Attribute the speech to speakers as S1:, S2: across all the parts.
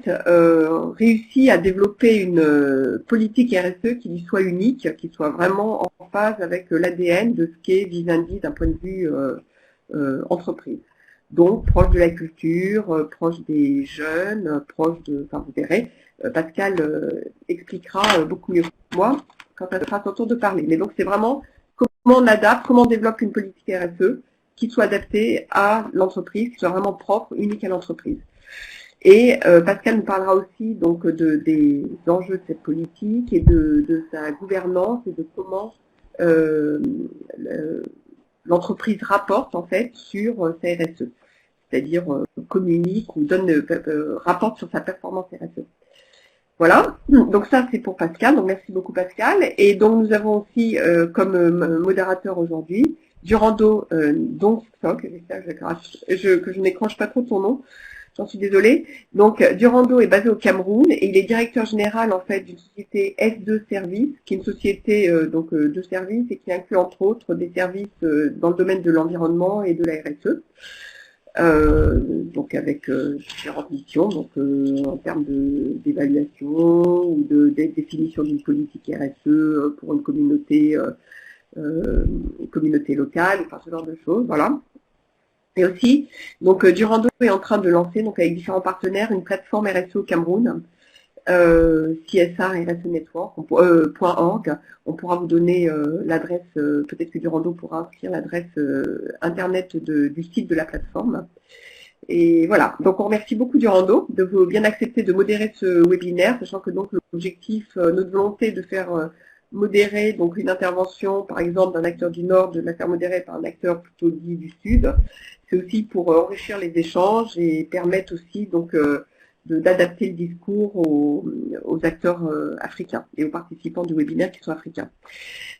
S1: réussi à développer une politique RSE qui lui soit unique, qui soit vraiment en phase avec l'ADN de ce qu'est Vivendi d'un point de vue entreprise. Donc proche de la culture, proche des jeunes, proche de, enfin vous verrez, Pascal expliquera beaucoup mieux que moi quand ça sera son tour de parler. Mais donc c'est vraiment comment on adapte, comment on développe une politique RSE qui soit adaptée à l'entreprise, qui soit vraiment propre, unique à l'entreprise. Et Pascal nous parlera aussi donc des enjeux de cette politique et de sa gouvernance et de comment euh, l'entreprise rapporte en fait sur sa RSE, c'est-à-dire communique ou donne rapporte sur sa performance RSE. Voilà, donc ça c'est pour Pascal, donc merci beaucoup Pascal. Et donc nous avons aussi comme modérateur aujourd'hui Durando Dongstock, que je n'écranche pas trop ton nom, j'en suis désolée. Donc Durando est basé au Cameroun et il est directeur général en fait d'une société S2 Services, qui est une société de services et qui inclut entre autres des services dans le domaine de l'environnement et de la RSE. Donc avec différentes missions, donc en termes d'évaluation ou de définition d'une politique RSE pour une communauté locale, enfin ce genre de choses, voilà. Et aussi, donc Durando est en train de lancer, donc avec différents partenaires, une plateforme RSE au Cameroun, CSR RSE Network, .org. On pourra vous donner l'adresse, peut-être que Durando pourra inscrire l'adresse internet du site de la plateforme. Et voilà, donc on remercie beaucoup Durando de vous bien accepter de modérer ce webinaire, sachant que donc l'objectif, notre volonté de faire modérer donc une intervention, par exemple, d'un acteur du Nord, de la faire modérer par un acteur plutôt dit du Sud, c'est aussi pour enrichir les échanges et permettre aussi donc d'adapter le discours aux acteurs africains et aux participants du webinaire qui sont africains.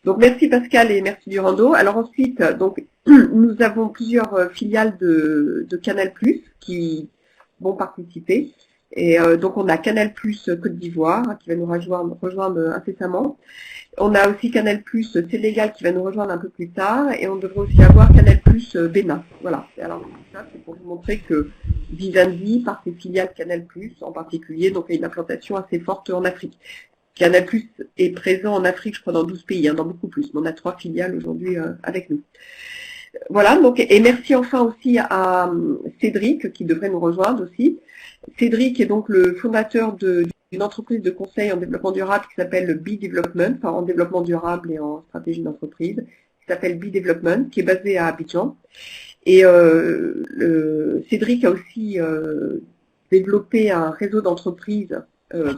S1: Donc merci Pascal et merci Durando. Alors ensuite, donc nous avons plusieurs filiales de Canal+ qui vont participer. Et donc on a Canal+ Côte d'Ivoire qui va nous rejoindre incessamment. On a aussi Canal+ Sénégal qui va nous rejoindre un peu plus tard. Et on devrait aussi avoir Canal+ Bénin. Voilà. Et alors ça, c'est pour vous montrer que Vivendi, par ses filiales Canal+, en particulier, donc a une implantation assez forte en Afrique. Canal+ est présent en Afrique, je crois, dans 12 pays, dans beaucoup plus. Mais on a 3 filiales aujourd'hui avec nous. Voilà, donc, et merci enfin aussi à Cédric, qui devrait nous rejoindre aussi. Cédric est donc le fondateur d'une entreprise de conseil en développement durable qui s'appelle B-Development, enfin en développement durable et en stratégie d'entreprise, qui s'appelle B-Development, qui est basé à Abidjan. Et Cédric a aussi développé un réseau d'entreprises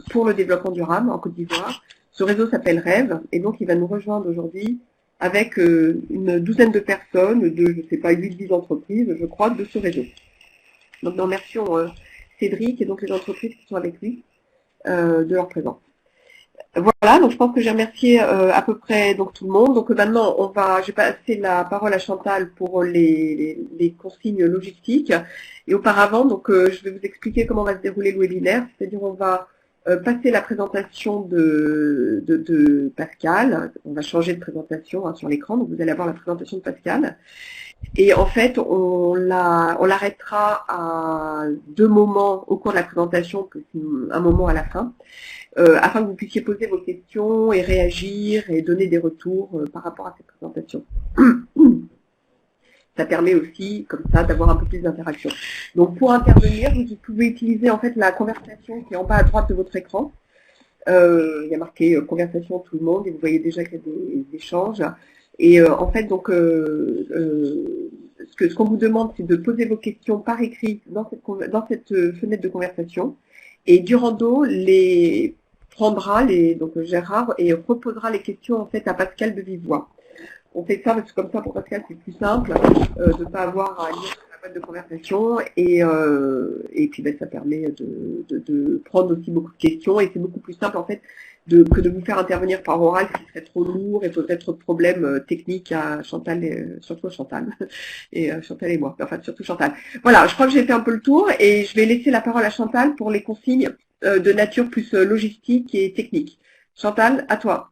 S1: pour le développement durable en Côte d'Ivoire. Ce réseau s'appelle Rêve, et donc il va nous rejoindre aujourd'hui avec une douzaine de personnes, de, je ne sais pas, 8-10 entreprises, je crois, de ce réseau. Donc nous remercions Cédric et donc les entreprises qui sont avec lui de leur présence. Voilà, donc je pense que j'ai remercié à peu près donc tout le monde. Donc maintenant, je vais passer la parole à Chantal pour les consignes logistiques. Et auparavant, donc je vais vous expliquer comment va se dérouler le webinaire. C'est-à-dire, on va passer la présentation de Pascal. On va changer de présentation sur l'écran. Donc vous allez avoir la présentation de Pascal. Et en fait, on l'arrêtera à 2 moments au cours de la présentation, plus un moment à la fin, afin que vous puissiez poser vos questions et réagir et donner des retours par rapport à cette présentation. Ça permet aussi, comme ça, d'avoir un peu plus d'interaction. Donc, pour intervenir, vous pouvez utiliser en fait la conversation qui est en bas à droite de votre écran. Il y a marqué conversation tout le monde et vous voyez déjà qu'il y a des échanges. Et en fait, donc, ce qu'on vous demande, c'est de poser vos questions par écrit dans cette fenêtre de conversation. Et Durando les prendra, donc Gérard, et reposera les questions en fait à Pascal de vive voix. On fait ça parce que comme ça pour Pascal c'est plus simple de ne pas avoir à lire la boîte de conversation et puis ben, ça permet de prendre aussi beaucoup de questions et c'est beaucoup plus simple en fait que de vous faire intervenir par oral, ce qui serait trop lourd et poserait trop de problèmes techniques à Chantal, surtout à Chantal et Chantal et moi, enfin surtout Chantal. Voilà, je crois que j'ai fait un peu le tour et je vais laisser la parole à Chantal pour les consignes de nature plus logistique et technique. Chantal, à toi.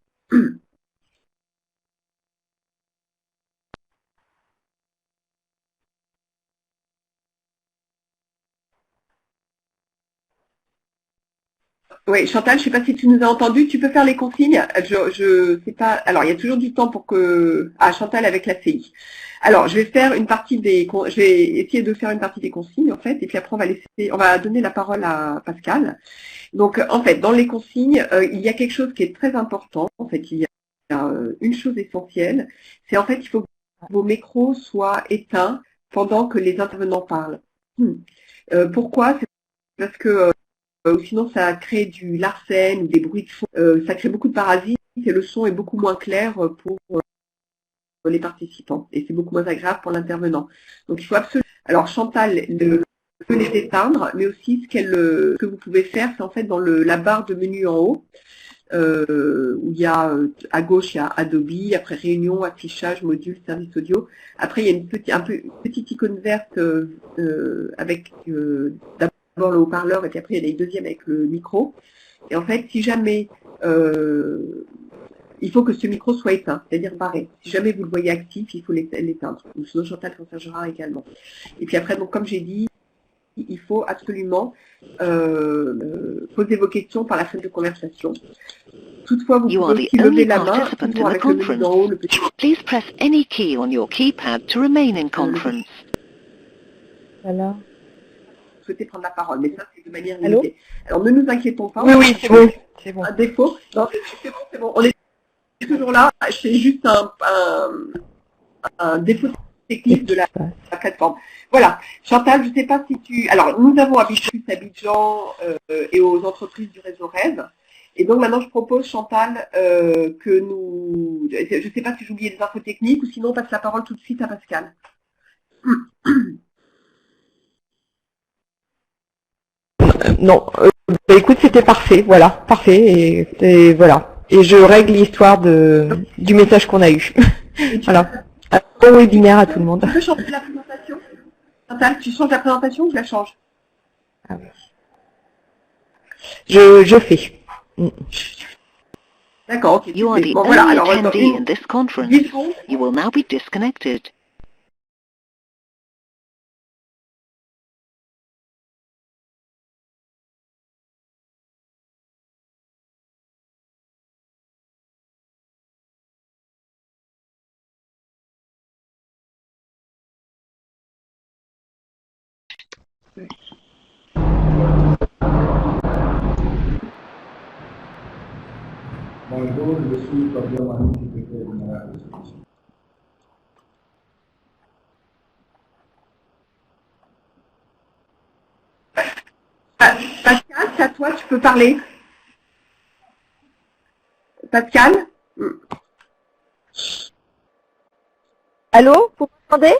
S1: Oui, Chantal, je sais pas si tu nous as entendu, tu peux faire les consignes. Je sais pas. Alors, il y a toujours du temps pour que. Ah, Chantal avec la CI. Alors, je vais faire une partie je vais essayer de faire une partie des consignes en fait, et puis après on va donner la parole à Pascal. Donc, en fait, dans les consignes, il y a quelque chose qui est très important. En fait, il y a une chose essentielle, c'est en fait, il faut que vos micros soient éteints pendant que les intervenants parlent. Pourquoi? C'est parce que sinon ça crée du larcène ou des bruits de fond, ça crée beaucoup de parasites et le son est beaucoup moins clair pour les participants et c'est beaucoup moins agréable pour l'intervenant. Donc il faut absolument. Alors Chantal peut les éteindre, mais aussi ce que vous pouvez faire, c'est en fait dans la barre de menu en haut, où il y a à gauche il y a Adobe, après réunion, affichage, module, service audio. Après il y a une petite icône verte avec d'abord le haut-parleur et puis après il y en a une deuxième avec le micro. Et en fait, si jamais il faut que ce micro soit éteint, c'est-à-dire barré. Si jamais vous le voyez actif, il faut l'éteindre. Sinon Chantal s'en chargera également. Et puis après, donc comme j'ai dit, il faut absolument poser vos questions par la fin de conversation. Toutefois, vous pouvez aussi lever la main, toujours avec le menu d'en haut, le petit.
S2: Please press any key on your keypad to remain in conference.
S3: Voilà.
S1: Vous souhaitez prendre la parole, mais ça, c'est de manière limitée. Alors, ne nous inquiétons pas.
S3: Oui, c'est bon. C'est bon.
S1: Un défaut. Non, c'est bon. On est toujours là. C'est juste un défaut technique de la plateforme. Voilà. Chantal, je ne sais pas si tu... Alors, nous avons Abidjan et aux entreprises du réseau Rêve. Et donc, maintenant, je propose, Chantal, que nous... Je ne sais pas si j'ai oublié des infos techniques ou sinon, on passe la parole tout de suite à Pascal.
S3: Non, écoute, c'était parfait, voilà, parfait, et voilà. Et je règle l'histoire du message qu'on a eu. Voilà. Bon webinaire à tout le monde.
S1: Tu peux changer la présentation? Chantal, tu changes la présentation ou je la change?
S3: Ah oui. Je fais.
S1: D'accord, ok.
S2: You are the
S1: Bon,
S2: only
S1: voilà. Alors,
S2: attendee in this conference. You will now be disconnected.
S4: Bonjour, je suis Fabien Manou, secrétaire général de l'Association.
S1: Pascal, c'est à toi, tu peux parler. Pascal?
S5: Allô, vous m'entendez?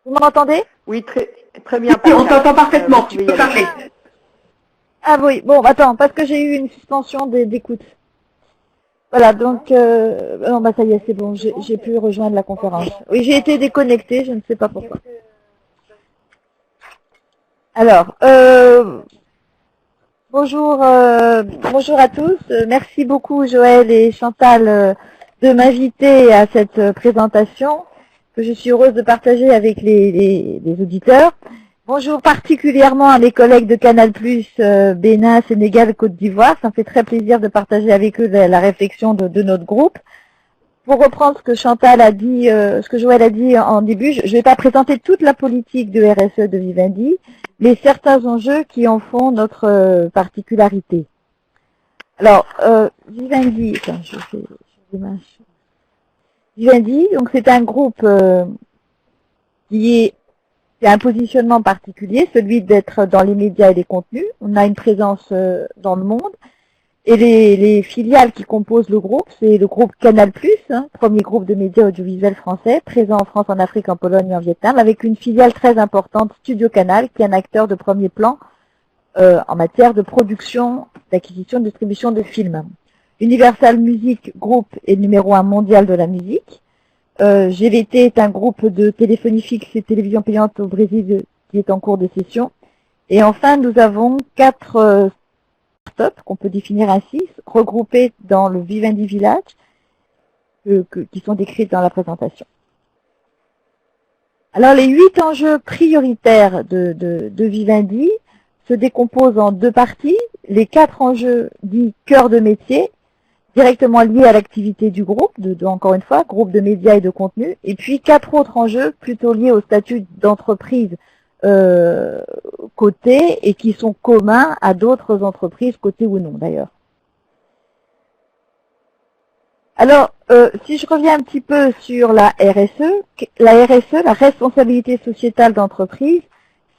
S5: Vous m'entendez?
S3: Oui, très bien.
S1: Oui, on t'entend parfaitement, tu peux parler.
S5: Ah oui, bon, attends, parce que j'ai eu une suspension d'écoute. Voilà, donc, non, bah ça y est, c'est bon, j'ai pu rejoindre la conférence. Oui, j'ai été déconnectée, je ne sais pas pourquoi. Alors, bonjour à tous. Merci beaucoup Joël et Chantal de m'inviter à cette présentation que je suis heureuse de partager avec les auditeurs. Bonjour particulièrement à mes collègues de Canal+, Bénin, Sénégal, Côte d'Ivoire. Ça me fait très plaisir de partager avec eux la réflexion de notre groupe. Pour reprendre ce que Chantal a dit, ce que Joël a dit en début, je ne vais pas présenter toute la politique de RSE de Vivendi, mais certains enjeux qui en font notre particularité. Alors, Vivendi, attends, Vivendi, donc c'est un groupe qui a un positionnement particulier, celui d'être dans les médias et les contenus. On a une présence dans le monde. Et les filiales qui composent le groupe, c'est le groupe Canal+, premier groupe de médias audiovisuels français, présent en France, en Afrique, en Pologne et en Vietnam, avec une filiale très importante, Studio Canal, qui est un acteur de premier plan en matière de production, d'acquisition, de distribution de films. Universal Music Group est numéro 1 mondial de la musique. GVT est un groupe de téléphonie fixe et télévision payante au Brésil qui est en cours de cession. Et enfin, nous avons 4 startups qu'on peut définir ainsi, regroupées dans le Vivendi Village, qui sont décrites dans la présentation. Alors, les 8 enjeux prioritaires de Vivendi se décomposent en 2 parties. les 4 enjeux dits cœur de métier, directement liés à l'activité du groupe, encore une fois, groupe de médias et de contenu, et puis 4 autres enjeux plutôt liés au statut d'entreprise cotée et qui sont communs à d'autres entreprises cotées ou non d'ailleurs. Alors, si je reviens un petit peu sur la RSE, la responsabilité sociétale d'entreprise,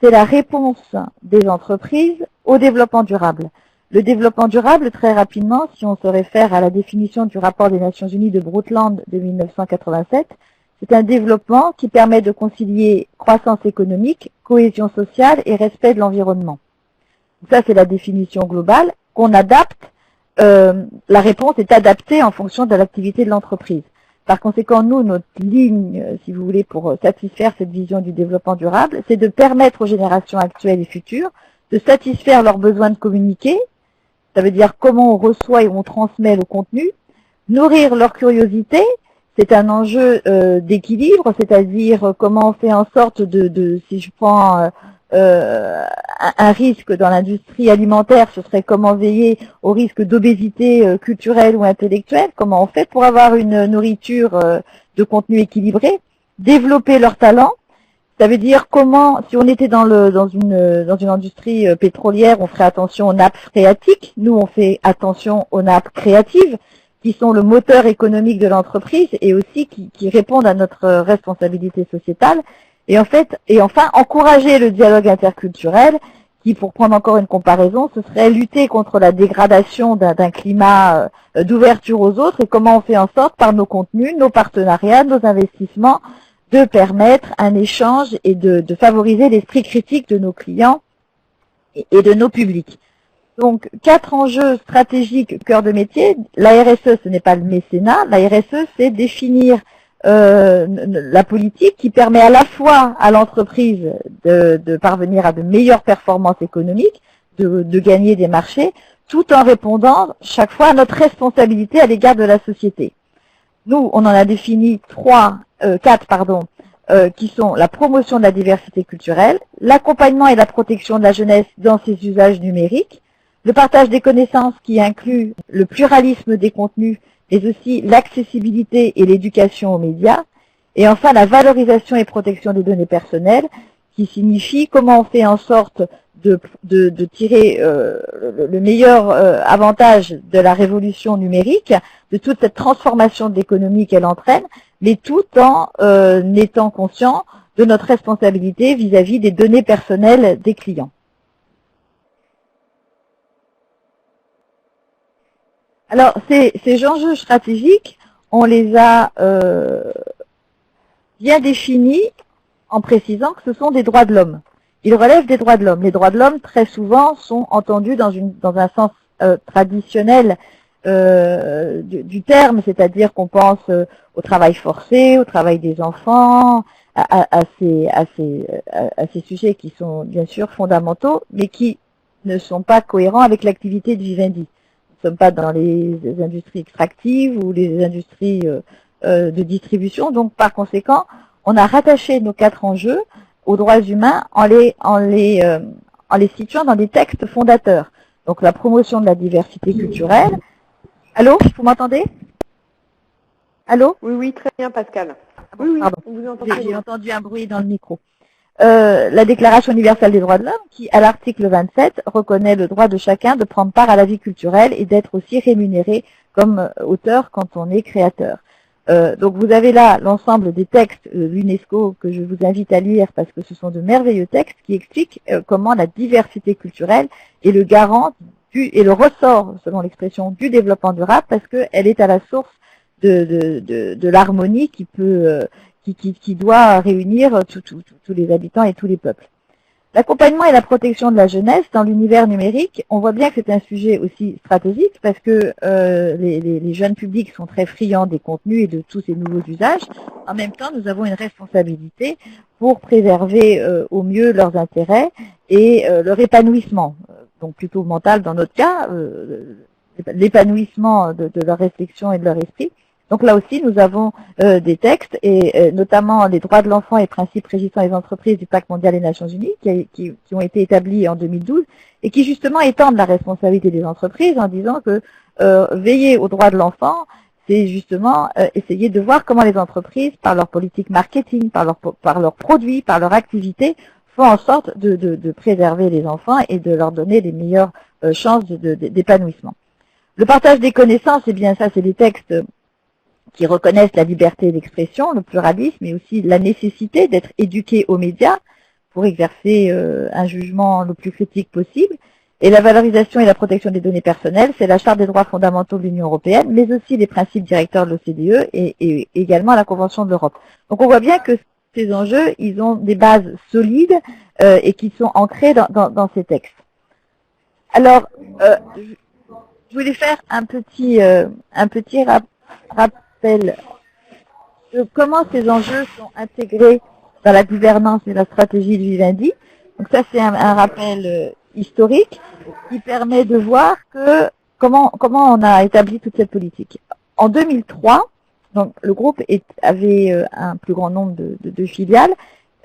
S5: c'est la réponse des entreprises au développement durable. Le développement durable, très rapidement, si on se réfère à la définition du rapport des Nations Unies de Brundtland de 1987, c'est un développement qui permet de concilier croissance économique, cohésion sociale et respect de l'environnement. Ça, c'est la définition globale qu'on adapte. La réponse est adaptée en fonction de l'activité de l'entreprise. Par conséquent, nous, notre ligne, si vous voulez, pour satisfaire cette vision du développement durable, c'est de permettre aux générations actuelles et futures de satisfaire leurs besoins de communiquer. Ça veut dire comment on reçoit et on transmet le contenu, nourrir leur curiosité. C'est un enjeu d'équilibre, c'est-à-dire comment on fait en sorte si je prends un risque dans l'industrie alimentaire, ce serait comment veiller au risque d'obésité culturelle ou intellectuelle, comment on fait pour avoir une nourriture de contenu équilibré, développer leurs talents. Ça veut dire comment, si on était dans une industrie pétrolière, on ferait attention aux nappes phréatiques. Nous, on fait attention aux nappes créatives, qui sont le moteur économique de l'entreprise et aussi qui répondent à notre responsabilité sociétale. Et enfin, encourager le dialogue interculturel, qui, pour prendre encore une comparaison, ce serait lutter contre la dégradation d'un climat d'ouverture aux autres et comment on fait en sorte, par nos contenus, nos partenariats, nos investissements, de permettre un échange et de favoriser l'esprit critique de nos clients et de nos publics. Donc, 4 enjeux stratégiques cœur de métier. La RSE, ce n'est pas le mécénat. La RSE, c'est définir la politique qui permet à la fois à l'entreprise de parvenir à de meilleures performances économiques, de gagner des marchés, tout en répondant chaque fois à notre responsabilité à l'égard de la société. Nous, on en a défini 4, qui sont la promotion de la diversité culturelle, l'accompagnement et la protection de la jeunesse dans ses usages numériques, le partage des connaissances qui inclut le pluralisme des contenus, mais aussi l'accessibilité et l'éducation aux médias, et enfin la valorisation et protection des données personnelles, qui signifie comment on fait en sorte de tirer le meilleur avantage de la révolution numérique, de toute cette transformation de l'économie qu'elle entraîne, mais tout en étant conscient de notre responsabilité vis-à-vis des données personnelles des clients. Alors, ces enjeux stratégiques, on les a bien définis en précisant que ce sont des droits de l'homme. Ils relèvent des droits de l'homme. Les droits de l'homme, très souvent, sont entendus dans un sens traditionnel du terme, c'est-à-dire qu'on pense au travail forcé, au travail des enfants, à ces sujets qui sont bien sûr fondamentaux, mais qui ne sont pas cohérents avec l'activité de Vivendi. Nous ne sommes pas dans les industries extractives ou les industries de distribution, donc par conséquent, on a rattaché nos 4 enjeux aux droits humains en les situant dans des textes fondateurs. Donc la promotion de la diversité culturelle. Allô, vous m'entendez? Allô?
S1: Oui, très bien, Pascal.
S5: Oui,
S1: Pardon. On vous entend très
S5: j'ai
S1: bien.
S5: entendu un bruit dans le micro. La Déclaration universelle des droits de l'homme qui, à l'article 27, reconnaît le droit de chacun de prendre part à la vie culturelle et d'être aussi rémunéré comme auteur quand on est créateur. Donc vous avez là l'ensemble des textes l'UNESCO que je vous invite à lire parce que ce sont de merveilleux textes qui expliquent comment la diversité culturelle est le garant et le ressort, selon l'expression, du développement durable parce qu'elle est à la source de l'harmonie qui doit réunir tous les habitants et tous les peuples. L'accompagnement et la protection de la jeunesse dans l'univers numérique, on voit bien que c'est un sujet aussi stratégique parce que les jeunes publics sont très friands des contenus et de tous ces nouveaux usages. En même temps, nous avons une responsabilité pour préserver au mieux leurs intérêts et leur épanouissement, donc plutôt mental dans notre cas, l'épanouissement de leur réflexion et de leur esprit, Donc là aussi, nous avons des textes, et notamment les droits de l'enfant et principes régissant les entreprises du Pacte mondial des Nations Unies, qui ont été établis en 2012, et qui justement étendent la responsabilité des entreprises en disant que veiller aux droits de l'enfant, c'est justement essayer de voir comment les entreprises, par leur politique marketing, par leurs produits, par leur activité, font en sorte de préserver les enfants et de leur donner les meilleures chances d'épanouissement. Le partage des connaissances, c'est bien ça, c'est des textes qui reconnaissent la liberté d'expression, le pluralisme, et aussi la nécessité d'être éduqué aux médias pour exercer un jugement le plus critique possible. Et la valorisation et la protection des données personnelles, c'est la Charte des droits fondamentaux de l'Union européenne, mais aussi les principes directeurs de l'OCDE et également la Convention de l'Europe. Donc on voit bien que ces enjeux, ils ont des bases solides et qui sont ancrés dans ces textes. Alors, je voulais faire un petit rappel de comment ces enjeux sont intégrés dans la gouvernance et la stratégie du Vivendi. Donc ça, c'est un rappel historique qui permet de voir que comment on a établi toute cette politique. En 2003, donc le groupe avait un plus grand nombre de filiales,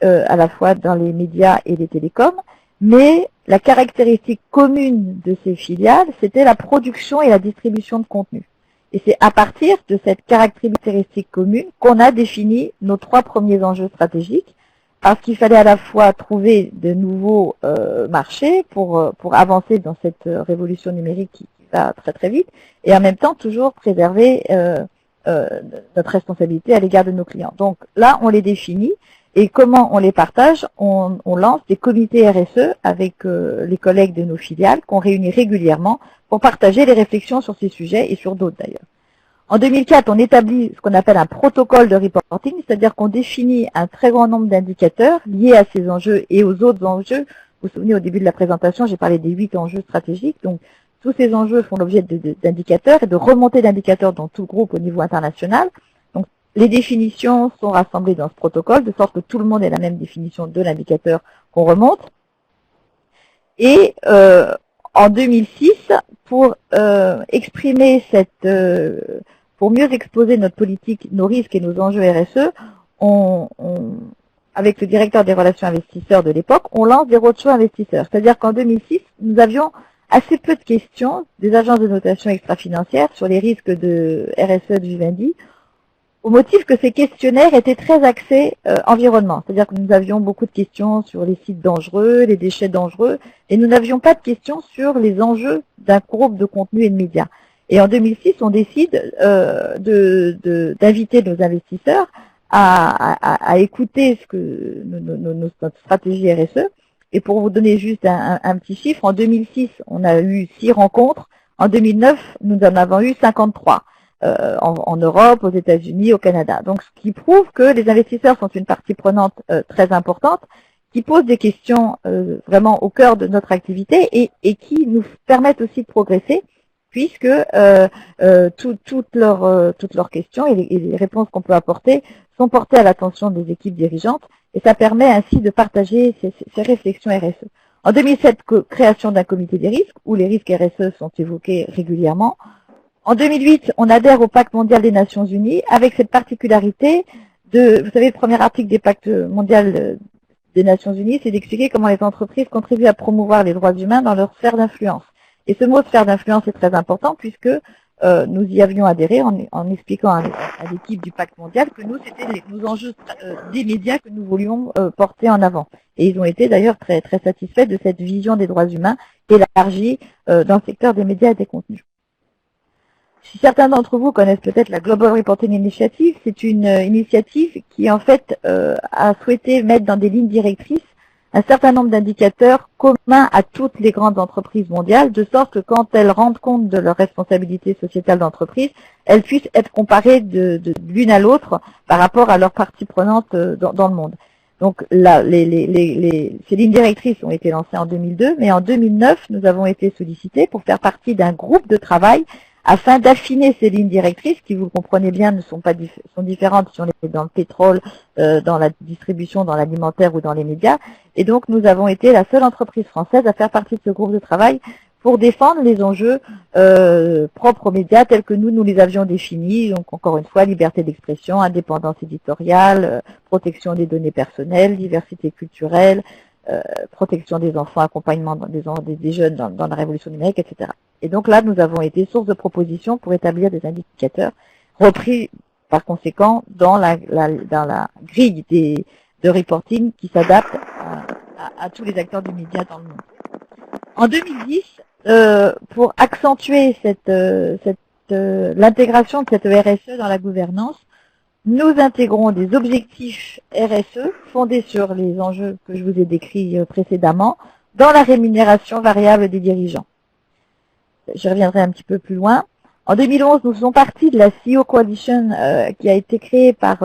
S5: à la fois dans les médias et les télécoms, mais la caractéristique commune de ces filiales, c'était la production et la distribution de contenu. Et c'est à partir de cette caractéristique commune qu'on a défini nos 3 premiers enjeux stratégiques, parce qu'il fallait à la fois trouver de nouveaux marchés pour avancer dans cette révolution numérique qui va très très vite, et en même temps toujours préserver notre responsabilité à l'égard de nos clients. Donc là, on les définit, et comment on les partage? On lance des comités RSE avec les collègues de nos filiales qu'on réunit régulièrement pour partager les réflexions sur ces sujets et sur d'autres d'ailleurs. En 2004, on établit ce qu'on appelle un protocole de reporting, c'est-à-dire qu'on définit un très grand nombre d'indicateurs liés à ces enjeux et aux autres enjeux. Vous vous souvenez, au début de la présentation, j'ai parlé des 8 enjeux stratégiques. Donc, tous ces enjeux font l'objet d'indicateurs et de remontées d'indicateurs dans tout le groupe au niveau international. Donc, les définitions sont rassemblées dans ce protocole, de sorte que tout le monde ait la même définition de l'indicateur qu'on remonte. Et en 2006, pour exprimer pour mieux exposer notre politique, nos risques et nos enjeux RSE, avec le directeur des relations investisseurs de l'époque, on lance des roadshows investisseurs. C'est-à-dire qu'en 2006, nous avions assez peu de questions des agences de notation extra-financière sur les risques de RSE du Vivendi, au motif que ces questionnaires étaient très axés environnement. C'est-à-dire que nous avions beaucoup de questions sur les sites dangereux, les déchets dangereux, et nous n'avions pas de questions sur les enjeux d'un groupe de contenu et de médias. Et en 2006, on décide d'inviter nos investisseurs à écouter notre stratégie RSE. Et pour vous donner juste un petit chiffre, en 2006, on a eu 6 rencontres. En 2009, nous en avons eu 53 en Europe, aux États-Unis, au Canada. Donc, ce qui prouve que les investisseurs sont une partie prenante très importante, qui pose des questions vraiment au cœur de notre activité et qui nous permettent aussi de progresser, puisque toutes leurs questions et les réponses qu'on peut apporter sont portées à l'attention des équipes dirigeantes, et ça permet ainsi de partager ces réflexions RSE. En 2007, création d'un comité des risques, où les risques RSE sont évoqués régulièrement. En 2008, on adhère au Pacte mondial des Nations Unies, avec cette particularité vous savez, le premier article des Pactes mondial des Nations Unies, c'est d'expliquer comment les entreprises contribuent à promouvoir les droits humains dans leur sphère d'influence. Et ce mot sphère d'influence est très important, puisque nous y avions adhéré en expliquant à l'équipe du Pacte mondial que nous, c'était nos enjeux des médias que nous voulions porter en avant. Et ils ont été d'ailleurs très, très satisfaits de cette vision des droits humains élargie dans le secteur des médias et des contenus. Si certains d'entre vous connaissent peut-être la Global Reporting Initiative, c'est une initiative qui en fait a souhaité mettre dans des lignes directrices un certain nombre d'indicateurs communs à toutes les grandes entreprises mondiales, de sorte que quand elles rendent compte de leur responsabilité sociétale d'entreprise, elles puissent être comparées de l'une à l'autre par rapport à leurs parties prenantes dans le monde. Donc là, ces lignes directrices ont été lancées en 2002, mais en 2009, nous avons été sollicités pour faire partie d'un groupe de travail afin d'affiner ces lignes directrices, qui, vous le comprenez bien, sont différentes si on est dans le pétrole, dans la distribution, dans l'alimentaire ou dans les médias. Et donc, nous avons été la seule entreprise française à faire partie de ce groupe de travail pour défendre les enjeux propres aux médias tels que nous les avions définis. Donc encore une fois, liberté d'expression, indépendance éditoriale, protection des données personnelles, diversité culturelle, protection des enfants, accompagnement des jeunes dans la révolution numérique, etc. Et donc là, nous avons été source de propositions pour établir des indicateurs repris par conséquent dans la grille de reporting qui s'adapte à tous les acteurs du média dans le monde. En 2010, pour accentuer l'intégration de cette RSE dans la gouvernance, nous intégrons des objectifs RSE fondés sur les enjeux que je vous ai décrits précédemment dans la rémunération variable des dirigeants. Je reviendrai un petit peu plus loin. En 2011, nous faisons partie de la CEO Coalition qui a été créée par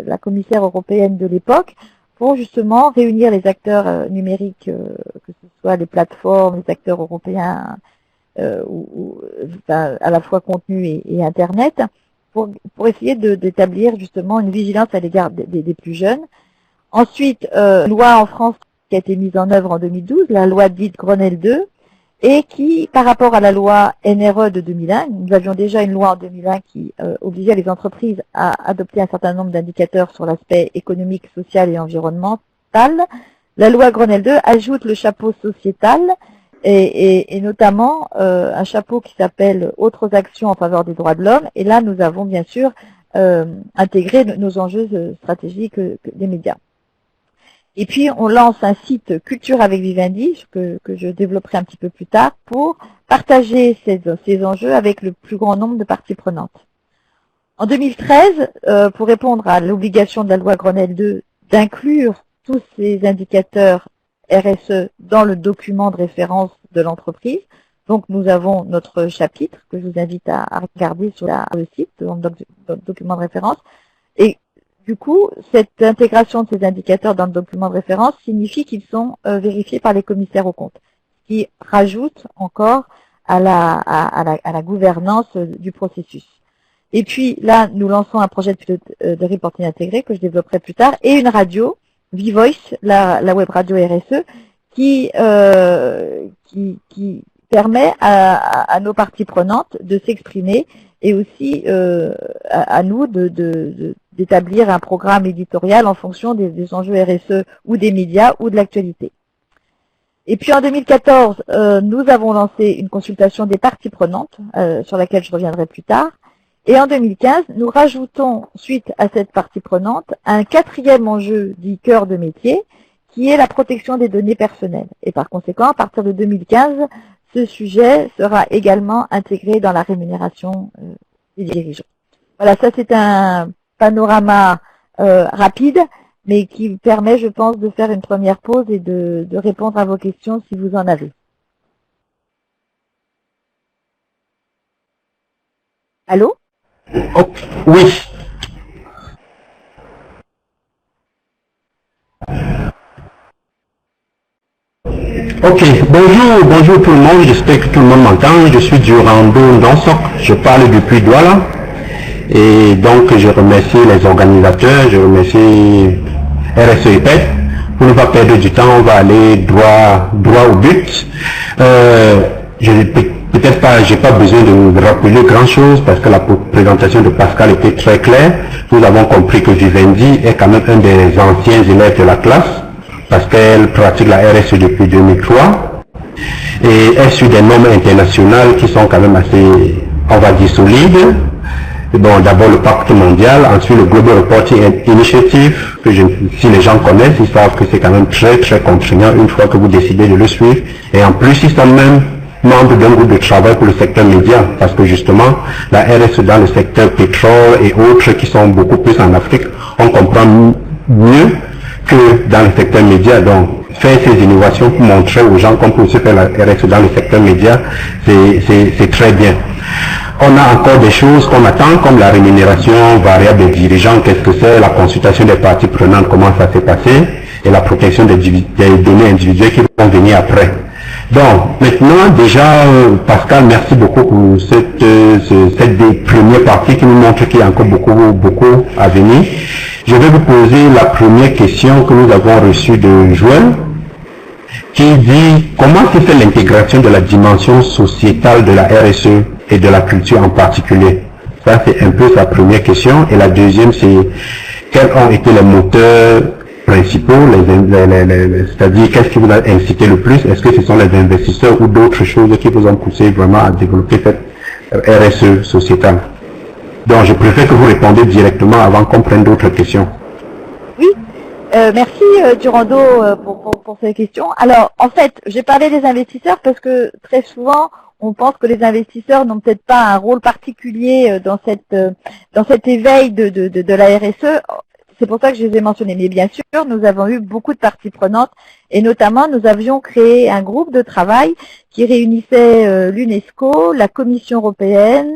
S5: la commissaire européenne de l'époque pour justement réunir les acteurs numériques, que ce soit les plateformes, les acteurs européens, à la fois contenu et Internet, pour essayer d'établir justement une vigilance à l'égard des plus jeunes. Ensuite, loi en France qui a été mise en œuvre en 2012, la loi dite Grenelle 2, et qui, par rapport à la loi NRE de 2001, nous avions déjà une loi en 2001 qui obligeait les entreprises à adopter un certain nombre d'indicateurs sur l'aspect économique, social et environnemental. La loi Grenelle 2 ajoute le chapeau sociétal et notamment un chapeau qui s'appelle Autres actions en faveur des droits de l'homme. Et là, nous avons bien sûr intégré nos enjeux stratégiques des médias. Et puis, on lance un site Culture avec Vivendi, que je développerai un petit peu plus tard, pour partager ces enjeux avec le plus grand nombre de parties prenantes. En 2013, pour répondre à l'obligation de la loi Grenelle 2 d'inclure tous ces indicateurs RSE dans le document de référence de l'entreprise, donc nous avons notre chapitre, que je vous invite à regarder sur le site, dans le document de référence, et du coup, cette intégration de ces indicateurs dans le document de référence signifie qu'ils sont vérifiés par les commissaires aux comptes, ce qui rajoute encore à la gouvernance du processus. Et puis là, nous lançons un projet de reporting intégré que je développerai plus tard, et une radio, V-Voice, la web radio RSE, qui permet à nos parties prenantes de s'exprimer et aussi à nous d'établir un programme éditorial en fonction des enjeux RSE ou des médias ou de l'actualité. Et puis en 2014, nous avons lancé une consultation des parties prenantes, sur laquelle je reviendrai plus tard. Et en 2015, nous rajoutons, suite à cette partie prenante, un quatrième enjeu dit cœur de métier, qui est la protection des données personnelles. Et par conséquent, à partir de 2015, ce sujet sera également intégré dans la rémunération des dirigeants. Voilà, ça c'est un panorama rapide, mais qui permet, je pense, de faire une première pause et de répondre à vos questions si vous en avez. Allô?
S6: Oh, oui. Ok, bonjour tout le monde, j'espère que tout le monde m'entend. Je suis Durando Ndansok, je parle depuis Douala. Et donc je remercie les organisateurs, je remercie RSE EPED. Pour ne pas perdre du temps, on va aller droit au but. Peut-être pas, j'ai pas besoin de rappeler grand chose parce que la présentation de Pascal était très claire. Nous avons compris que Vivendi est quand même un des anciens élèves de la classe parce qu'elle pratique la RSE depuis 2003 et elle suit des normes internationales qui sont quand même assez, on va dire, solides. Bon, d'abord le pacte mondial, ensuite le Global Reporting Initiative, que si les gens connaissent, ils savent que c'est quand même très contraignant une fois que vous décidez de le suivre. Et en plus, ils sont même membres d'un groupe de travail pour le secteur média, parce que justement, la RSE dans le secteur pétrole et autres qui sont beaucoup plus en Afrique, on comprend mieux que dans le secteur média. Donc, faire ces innovations pour montrer aux gens qu'on peut aussi faire la RSE dans le secteur média, c'est très bien. On a encore des choses qu'on attend, comme la rémunération variable des dirigeants, qu'est-ce que c'est, la consultation des parties prenantes, comment ça s'est passé, et la protection des données individuelles qui vont venir après. Donc, maintenant, déjà, Pascal, merci beaucoup pour cette première partie qui nous montre qu'il y a encore beaucoup à venir. Je vais vous poser la première question que nous avons reçue de Joël. qui dit comment se fait l'intégration de la dimension sociétale de la RSE et de la culture en particulier. Ça, c'est un peu sa première question. Et la deuxième, c'est quels ont été les moteurs principaux, c'est-à-dire qu'est-ce qui vous a incité le plus? Est-ce que ce sont les investisseurs ou d'autres choses qui vous ont poussé vraiment à développer cette RSE sociétale? Donc, je préfère que vous répondiez directement avant qu'on prenne d'autres questions.
S5: Oui, merci Durando pour ces questions. Alors, en fait, j'ai parlé des investisseurs parce que très souvent, on pense que les investisseurs n'ont peut-être pas un rôle particulier dans cet éveil de la RSE. C'est pour ça que je les ai mentionnés. Mais bien sûr, nous avons eu beaucoup de parties prenantes et notamment, nous avions créé un groupe de travail qui réunissait l'UNESCO, la Commission européenne,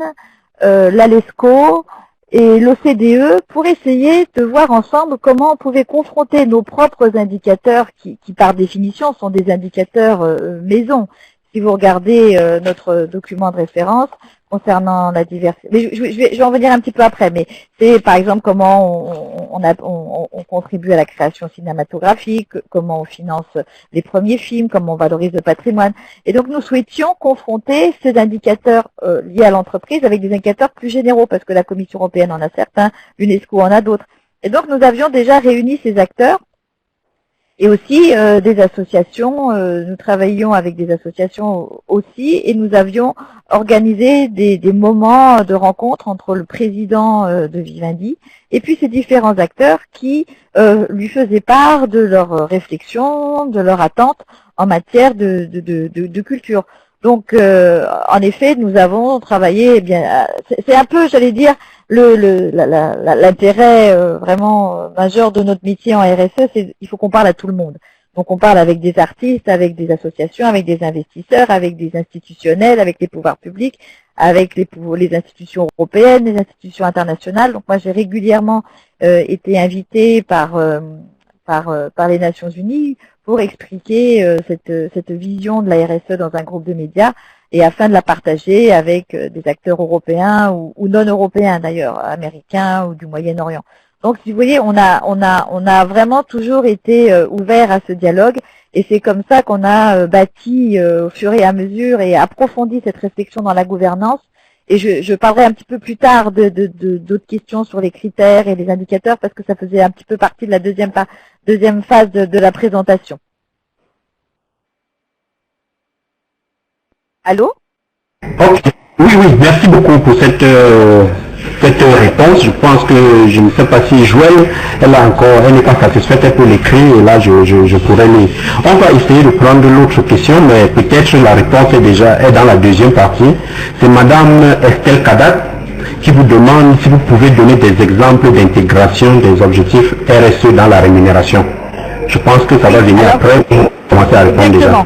S5: l'ALESCO et l'OCDE pour essayer de voir ensemble comment on pouvait confronter nos propres indicateurs qui par définition sont des indicateurs maison. Si vous regardez notre document de référence concernant la diversité, mais je vais en venir un petit peu après, mais c'est par exemple comment on contribue à la création cinématographique, comment on finance les premiers films, comment on valorise le patrimoine. Et donc nous souhaitions confronter ces indicateurs liés à l'entreprise avec des indicateurs plus généraux, parce que la Commission européenne en a certains, l'UNESCO en a d'autres. Et donc nous avions déjà réuni ces acteurs. Et aussi des associations, nous travaillions avec des associations aussi et nous avions organisé des moments de rencontre entre le président de Vivendi et puis ces différents acteurs qui lui faisaient part de leurs réflexions, de leurs attentes en matière de culture. Donc en effet, nous avons travaillé, eh bien, c'est un peu, j'allais dire, l'intérêt vraiment majeur de notre métier en RSE, c'est qu'il faut qu'on parle à tout le monde. Donc on parle avec des artistes, avec des associations, avec des investisseurs, avec des institutionnels, avec les pouvoirs publics, avec les institutions européennes, les institutions internationales. Donc moi j'ai régulièrement été invitée par les Nations Unies pour expliquer cette vision de la RSE dans un groupe de médias et afin de la partager avec des acteurs européens ou non européens d'ailleurs, américains ou du Moyen-Orient. Donc si vous voyez, on a vraiment toujours été ouvert à ce dialogue et c'est comme ça qu'on a bâti au fur et à mesure et approfondi cette réflexion dans la gouvernance. Et je parlerai un petit peu plus tard d'autres questions sur les critères et les indicateurs parce que ça faisait un petit peu partie de la deuxième phase de la présentation. Allô?
S6: Ok. Oui, merci beaucoup pour cette réponse. Je pense que, je ne sais pas si Joël, elle n'est pas satisfaite, elle peut l'écrire et là je pourrais lire. On va essayer de prendre l'autre question, mais peut-être la réponse est dans la deuxième partie. C'est Madame Estelle Kadat qui vous demande si vous pouvez donner des exemples d'intégration des objectifs RSE dans la rémunération. Je pense que ça va venir après pour commencer à répondre déjà.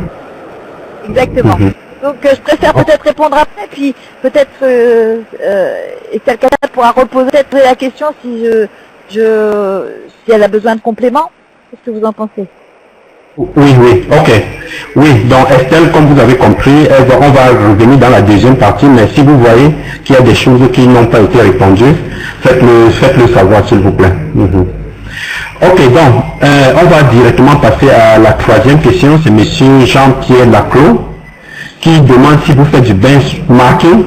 S5: Exactement. Donc je préfère peut-être répondre après, puis peut-être Estelle Kadat pourra reposer peut-être la question si elle a besoin de compléments. Qu'est-ce que vous en pensez?
S6: Oui, ok. Oui, donc Estelle, comme vous avez compris, on va revenir dans la deuxième partie, mais si vous voyez qu'il y a des choses qui n'ont pas été répondues, faites-le savoir s'il vous plaît. Ok, donc on va directement passer à la troisième question, c'est Monsieur Jean-Pierre Laclos qui demande si vous faites du benchmarking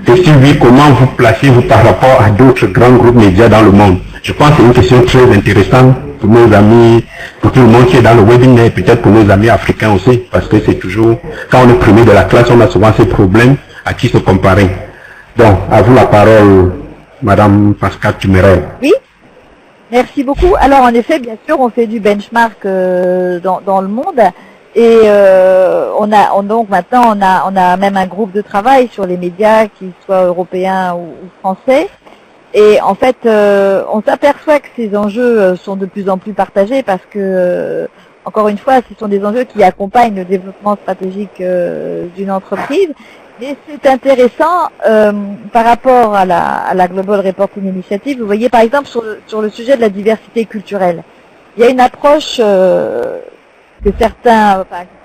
S6: et si oui, comment vous placez-vous par rapport à d'autres grands groupes médias dans le monde. Je pense que c'est une question très intéressante pour nos amis, pour tout le monde qui est dans le webinaire, et peut-être pour nos amis africains aussi, parce que c'est toujours, quand on est premier de la classe, on a souvent ces problèmes à qui se comparer. Donc, à vous la parole, Madame Pascal Tumerel.
S5: Oui, merci beaucoup. Alors, en effet, bien sûr, on fait du benchmark dans le monde. Et donc maintenant on a même un groupe de travail sur les médias, qu'ils soient européens ou français. Et en fait, on s'aperçoit que ces enjeux sont de plus en plus partagés parce que, encore une fois, ce sont des enjeux qui accompagnent le développement stratégique d'une entreprise. Mais c'est intéressant par rapport à la Global Reporting Initiative. Vous voyez, par exemple, sur le sujet de la diversité culturelle, il y a une approche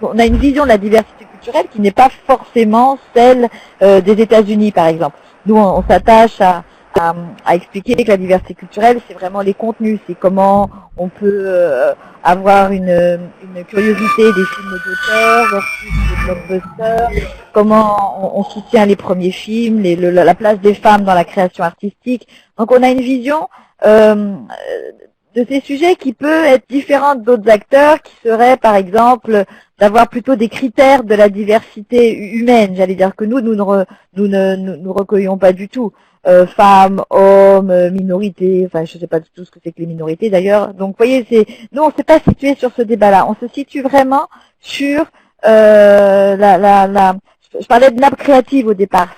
S5: on a une vision de la diversité culturelle qui n'est pas forcément celle des États-Unis, par exemple. Nous, on s'attache à à expliquer que la diversité culturelle, c'est vraiment les contenus, c'est comment on peut avoir une curiosité des films d'auteur versus des blockbusters, comment on soutient les premiers films, la place des femmes dans la création artistique. Donc on a une vision de ces sujets qui peut être différente d'autres acteurs, qui seraient par exemple d'avoir plutôt des critères de la diversité humaine. J'allais dire que nous ne recueillons pas du tout femmes, hommes, minorités, enfin je ne sais pas du tout ce que c'est que les minorités d'ailleurs. Donc vous voyez, nous on ne s'est pas situé sur ce débat-là, on se situe vraiment sur je parlais de nappe créative au départ.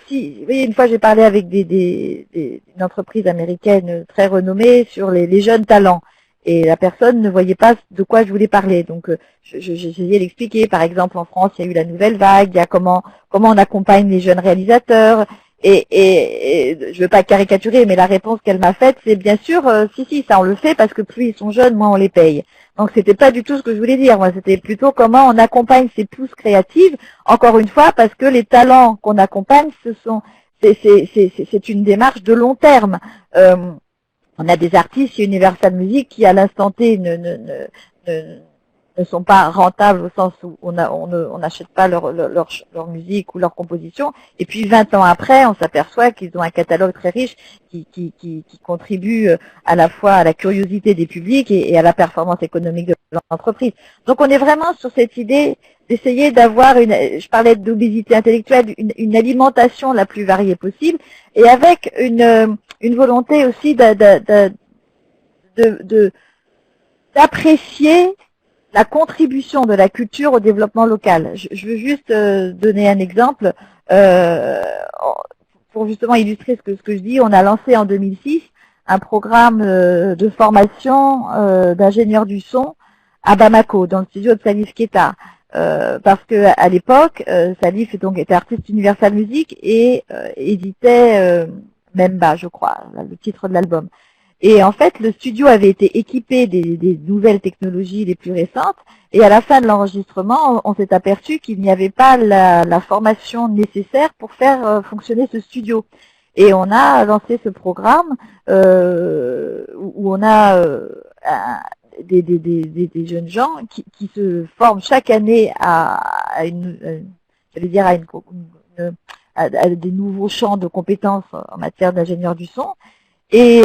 S5: Si, vous voyez, une fois j'ai parlé avec une entreprise américaine très renommée sur les jeunes talents. Et la personne ne voyait pas de quoi je voulais parler. Donc j'essayais d'expliquer. Par exemple, en France, il y a eu la nouvelle vague, il y a comment on accompagne les jeunes réalisateurs. Et je ne veux pas caricaturer, mais la réponse qu'elle m'a faite, c'est bien sûr, si, ça on le fait parce que plus ils sont jeunes, moins on les paye. Donc c'était pas du tout ce que je voulais dire. Moi, c'était plutôt comment on accompagne ces pousses créatives. Encore une fois, parce que les talents qu'on accompagne, c'est une démarche de long terme. On a des artistes chez Universal Music qui, à l'instant T, ne sont pas rentables au sens où on n'achète pas leur musique ou leur composition. Et puis 20 ans après, on s'aperçoit qu'ils ont un catalogue très riche qui contribue à la fois à la curiosité des publics et à la performance économique de l'entreprise. Donc on est vraiment sur cette idée d'essayer d'avoir je parlais d'obésité intellectuelle, une alimentation la plus variée possible, et avec une volonté aussi d'apprécier la contribution de la culture au développement local. Je veux juste donner un exemple pour justement illustrer ce que je dis. On a lancé en 2006 un programme de formation d'ingénieurs du son à Bamako, dans le studio de Salif Keita. Parce que à l'époque, Salif était artiste Universal Music et éditait Memba, je crois, le titre de l'album. Et en fait, le studio avait été équipé des nouvelles technologies les plus récentes, et à la fin de l'enregistrement, on s'est aperçu qu'il n'y avait pas la formation nécessaire pour faire fonctionner ce studio. Et on a lancé ce programme où on a des jeunes gens qui se forment chaque année à des nouveaux champs de compétences en matière d'ingénieur du son. Et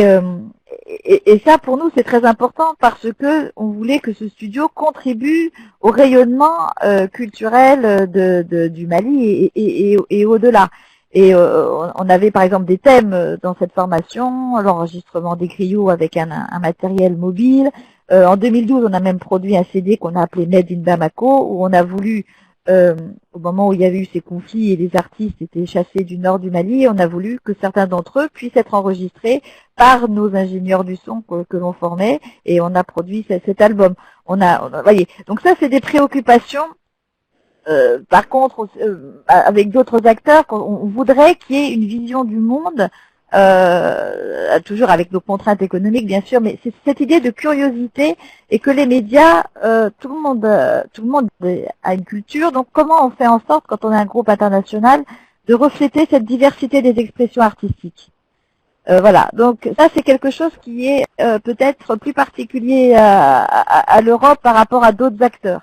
S5: ça, pour nous, c'est très important parce que on voulait que ce studio contribue au rayonnement culturel du Mali et au-delà. Et on avait par exemple des thèmes dans cette formation, l'enregistrement des griots avec un matériel mobile. En 2012, on a même produit un CD qu'on a appelé Made in Bamako, où on a voulu, au moment où il y avait eu ces conflits et les artistes étaient chassés du nord du Mali, on a voulu que certains d'entre eux puissent être enregistrés par nos ingénieurs du son que l'on formait, et on a produit cet album. Voyez, donc ça, c'est des préoccupations. Par contre, avec d'autres acteurs, on voudrait qu'il y ait une vision du monde, toujours avec nos contraintes économiques bien sûr, mais c'est cette idée de curiosité et que les médias, tout le monde a une culture. Donc comment on fait en sorte, quand on est un groupe international, de refléter cette diversité des expressions artistiques? Voilà, donc ça c'est quelque chose qui est peut-être plus particulier à l'Europe par rapport à d'autres acteurs.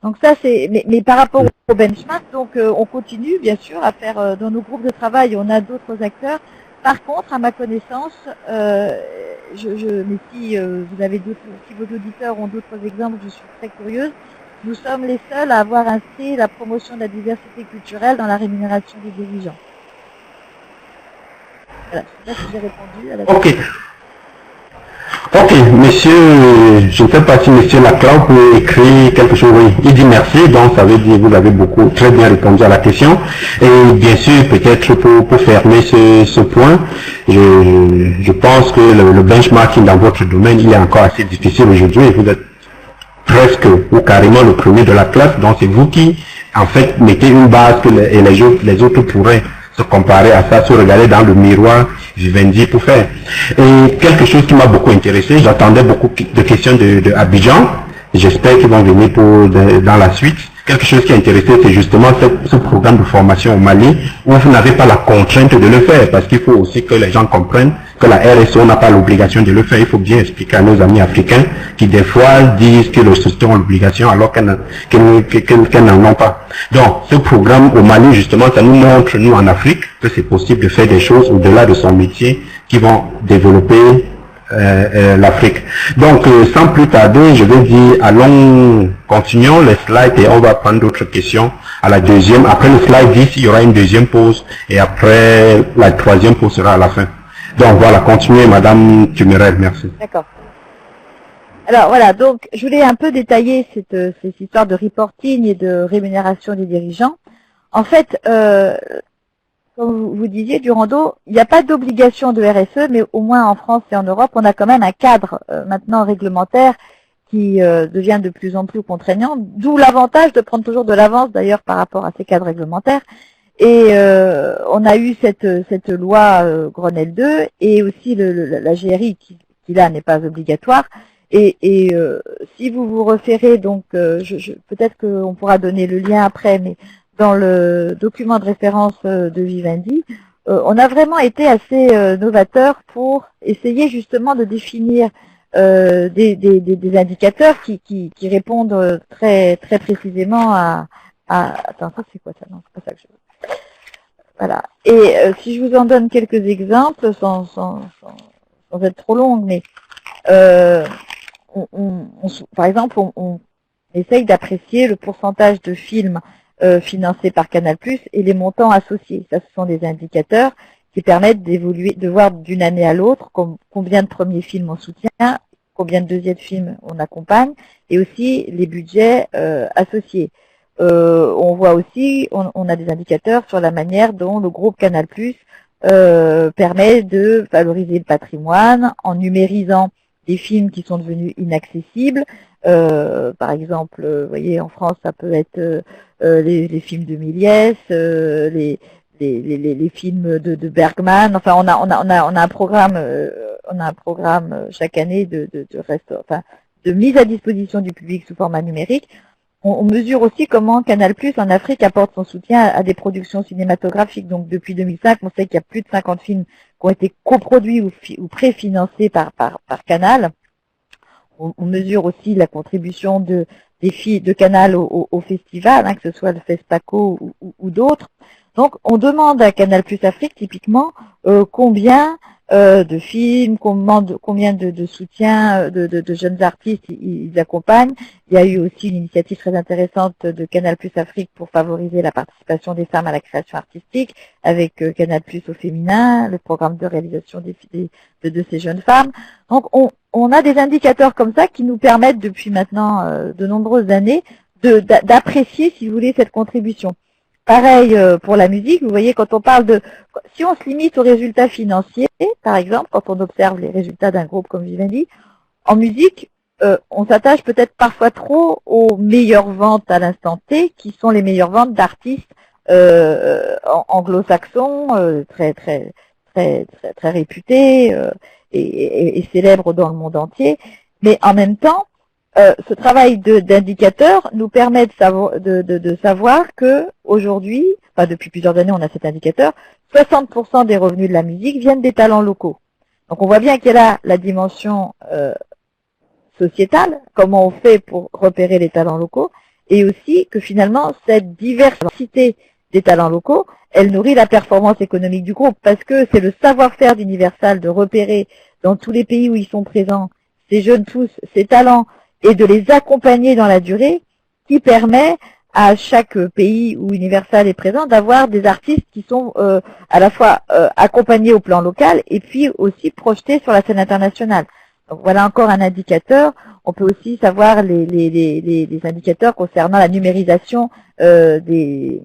S5: Donc ça c'est, mais par rapport au benchmark, donc on continue bien sûr à faire dans nos groupes de travail, on a d'autres acteurs. Par contre, à ma connaissance, mais si vous avez si vos auditeurs ont d'autres exemples, je suis très curieuse. Nous sommes les seuls à avoir inscrit la promotion de la diversité culturelle dans la rémunération des dirigeants. Voilà, je sais pas si j'ai répondu à la question.
S6: Ok, monsieur, je ne sais pas si monsieur Laclau peut écrire quelque chose. Oui, il dit merci, donc ça veut dire que vous avez très bien répondu à la question. Et bien sûr, peut-être pour fermer ce point, je pense que le benchmarking dans votre domaine, il est encore assez difficile aujourd'hui. Vous êtes presque ou carrément le premier de la classe, donc c'est vous qui, en fait, mettez une base que les autres pourraient se comparer à ça, se regarder dans le miroir Vivendi pour faire. Et quelque chose qui m'a beaucoup intéressé, j'attendais beaucoup de questions de Abidjan, j'espère qu'ils vont venir dans la suite. quelque chose qui est intéressant, c'est justement ce programme de formation au Mali où vous n'avez pas la contrainte de le faire, parce qu'il faut aussi que les gens comprennent que la RSO n'a pas l'obligation de le faire. Il faut bien expliquer à nos amis africains qui des fois disent que les sociétés ont l'obligation alors qu'elles n'en ont pas. Donc ce programme au Mali, justement, ça nous montre, nous en Afrique, que c'est possible de faire des choses au-delà de son métier qui vont développer l'Afrique. Donc, sans plus tarder, je vais dire, continuons les slides et on va prendre d'autres questions à la deuxième. Après le slide 10, il y aura une deuxième pause et après la troisième pause sera à la fin. Donc voilà, continuez Madame Tumerel, merci.
S5: D'accord. Alors voilà, donc je voulais un peu détailler cette histoire de reporting et de rémunération des dirigeants. En fait, comme vous disiez, Durando, il n'y a pas d'obligation de RSE, mais au moins en France et en Europe, on a quand même un cadre maintenant réglementaire qui devient de plus en plus contraignant, d'où l'avantage de prendre toujours de l'avance d'ailleurs par rapport à ces cadres réglementaires. Et on a eu cette loi Grenelle 2 et aussi la GRI qui là n'est pas obligatoire. Et si vous vous référez, donc peut-être qu'on pourra donner le lien après, mais dans le document de référence de Vivendi, on a vraiment été assez novateur pour essayer justement de définir des indicateurs qui répondent très très précisément à attends, ça c'est quoi ça? Non, c'est pas ça que je veux. Voilà. Et si je vous en donne quelques exemples, sans être trop longue, mais par exemple, on essaye d'apprécier le pourcentage de films financés par Canal+ et les montants associés. Ça, ce sont des indicateurs qui permettent d'évoluer, de voir d'une année à l'autre combien de premiers films on soutient, combien de deuxièmes films on accompagne, et aussi les budgets associés. On voit aussi, on a des indicateurs sur la manière dont le groupe Canal+ permet de valoriser le patrimoine en numérisant des films qui sont devenus inaccessibles. Par exemple, vous voyez, en France, ça peut être les films de Méliès, les films de Bergman. Enfin, on a un programme, chaque année de mise à disposition du public sous format numérique. On mesure aussi comment Canal+ en Afrique apporte son soutien à des productions cinématographiques. Donc depuis 2005, on sait qu'il y a plus de 50 films qui ont été coproduits ou préfinancés par Canal. On mesure aussi la contribution de Canal au festival, hein, que ce soit le FESPACO ou d'autres. Donc on demande à Canal+ Afrique typiquement combien de films, combien de soutien de jeunes artistes ils accompagnent. Il y a eu aussi une initiative très intéressante de Canal+ Afrique pour favoriser la participation des femmes à la création artistique avec Canal+ au féminin, le programme de réalisation de ces jeunes femmes. Donc on a des indicateurs comme ça qui nous permettent depuis maintenant de nombreuses années d'apprécier, si vous voulez, cette contribution. Pareil pour la musique, vous voyez, quand on parle si on se limite aux résultats financiers, par exemple, quand on observe les résultats d'un groupe comme Vivendi, en musique, on s'attache peut-être parfois trop aux meilleures ventes à l'instant T, qui sont les meilleures ventes d'artistes anglo-saxons, très réputés et célèbres dans le monde entier. Mais en même temps, ce travail d'indicateur nous permet de savoir que aujourd'hui, depuis plusieurs années, on a cet indicateur, 60% des revenus de la musique viennent des talents locaux. Donc on voit bien qu'il y a là la dimension sociétale, comment on fait pour repérer les talents locaux, et aussi que finalement cette diversité des talents locaux, elle nourrit la performance économique du groupe, parce que c'est le savoir-faire d'Universal de repérer dans tous les pays où ils sont présents ces jeunes tous, ces talents, et de les accompagner dans la durée, qui permet à chaque pays où Universal est présent d'avoir des artistes qui sont à la fois accompagnés au plan local et puis aussi projetés sur la scène internationale. Donc voilà encore un indicateur. On peut aussi savoir les indicateurs concernant la numérisation le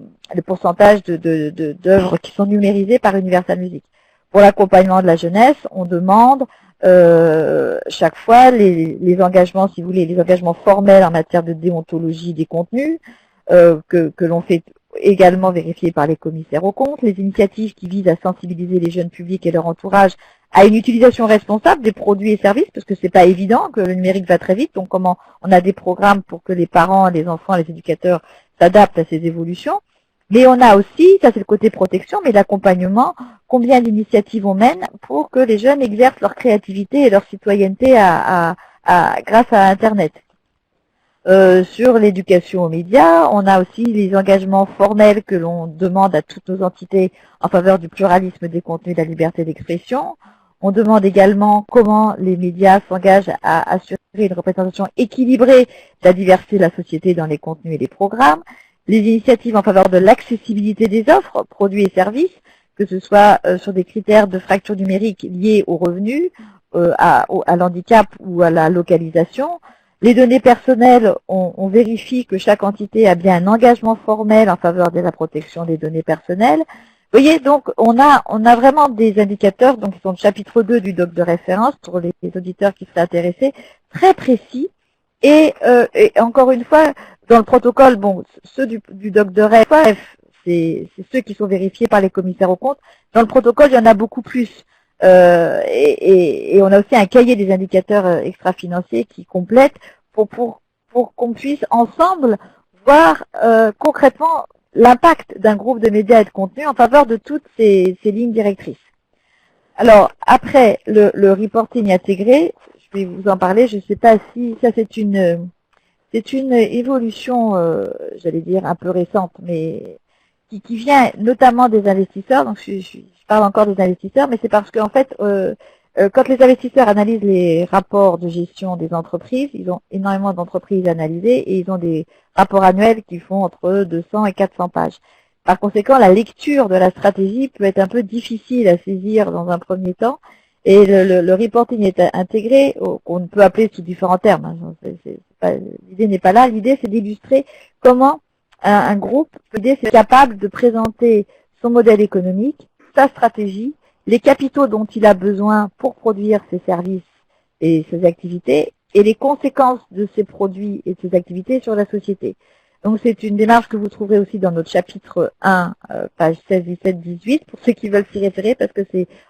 S5: pourcentage d'œuvres qui sont numérisées par Universal Music. Pour l'accompagnement de la jeunesse, on demande chaque fois les engagements, si vous voulez, les engagements formels en matière de déontologie des contenus, que l'on fait également vérifier par les commissaires aux comptes, les initiatives qui visent à sensibiliser les jeunes publics et leur entourage à une utilisation responsable des produits et services, parce que c'est pas évident, que le numérique va très vite, donc comment on a des programmes pour que les parents, les enfants, les éducateurs s'adapte à ces évolutions. Mais on a aussi, ça c'est le côté protection, mais l'accompagnement, combien d'initiatives on mène pour que les jeunes exercent leur créativité et leur citoyenneté grâce à Internet. Sur l'éducation aux médias, on a aussi les engagements formels que l'on demande à toutes nos entités en faveur du pluralisme des contenus et de la liberté d'expression. On demande également comment les médias s'engagent à assurer une représentation équilibrée de la diversité de la société dans les contenus et les programmes. Les initiatives en faveur de l'accessibilité des offres, produits et services, que ce soit sur des critères de fracture numérique liés aux revenus, à l'handicap ou à la localisation. Les données personnelles, on vérifie que chaque entité a bien un engagement formel en faveur de la protection des données personnelles. Vous voyez, donc on a vraiment des indicateurs, donc qui sont le chapitre 2 du doc de référence pour les auditeurs qui seraient intéressés, très précis. Et encore une fois, dans le protocole, bon, ceux du doc de référence, c'est ceux qui sont vérifiés par les commissaires aux comptes. Dans le protocole, il y en a beaucoup plus. Et on a aussi un cahier des indicateurs extra-financiers qui complète pour qu'on puisse ensemble voir concrètement l'impact d'un groupe de médias et de contenu en faveur de toutes ces lignes directrices. Alors, après le reporting intégré, je vais vous en parler, je ne sais pas si ça c'est une évolution, j'allais dire, un peu récente, mais qui vient notamment des investisseurs. Donc je parle encore des investisseurs, mais c'est parce qu'en fait, quand les investisseurs analysent les rapports de gestion des entreprises, ils ont énormément d'entreprises analysées et ils ont des rapports annuels qui font entre 200 et 400 pages. Par conséquent, la lecture de la stratégie peut être un peu difficile à saisir dans un premier temps, et le reporting est intégré, qu'on peut appeler sous différents termes. L'idée n'est pas là, l'idée c'est d'illustrer comment un groupe, l'idée c'est capable de présenter son modèle économique, sa stratégie, les capitaux dont il a besoin pour produire ses services et ses activités, et les conséquences de ces produits et de ces activités sur la société. Donc c'est une démarche que vous trouverez aussi dans notre chapitre 1, page 16, 17, 18, pour ceux qui veulent s'y référer, parce que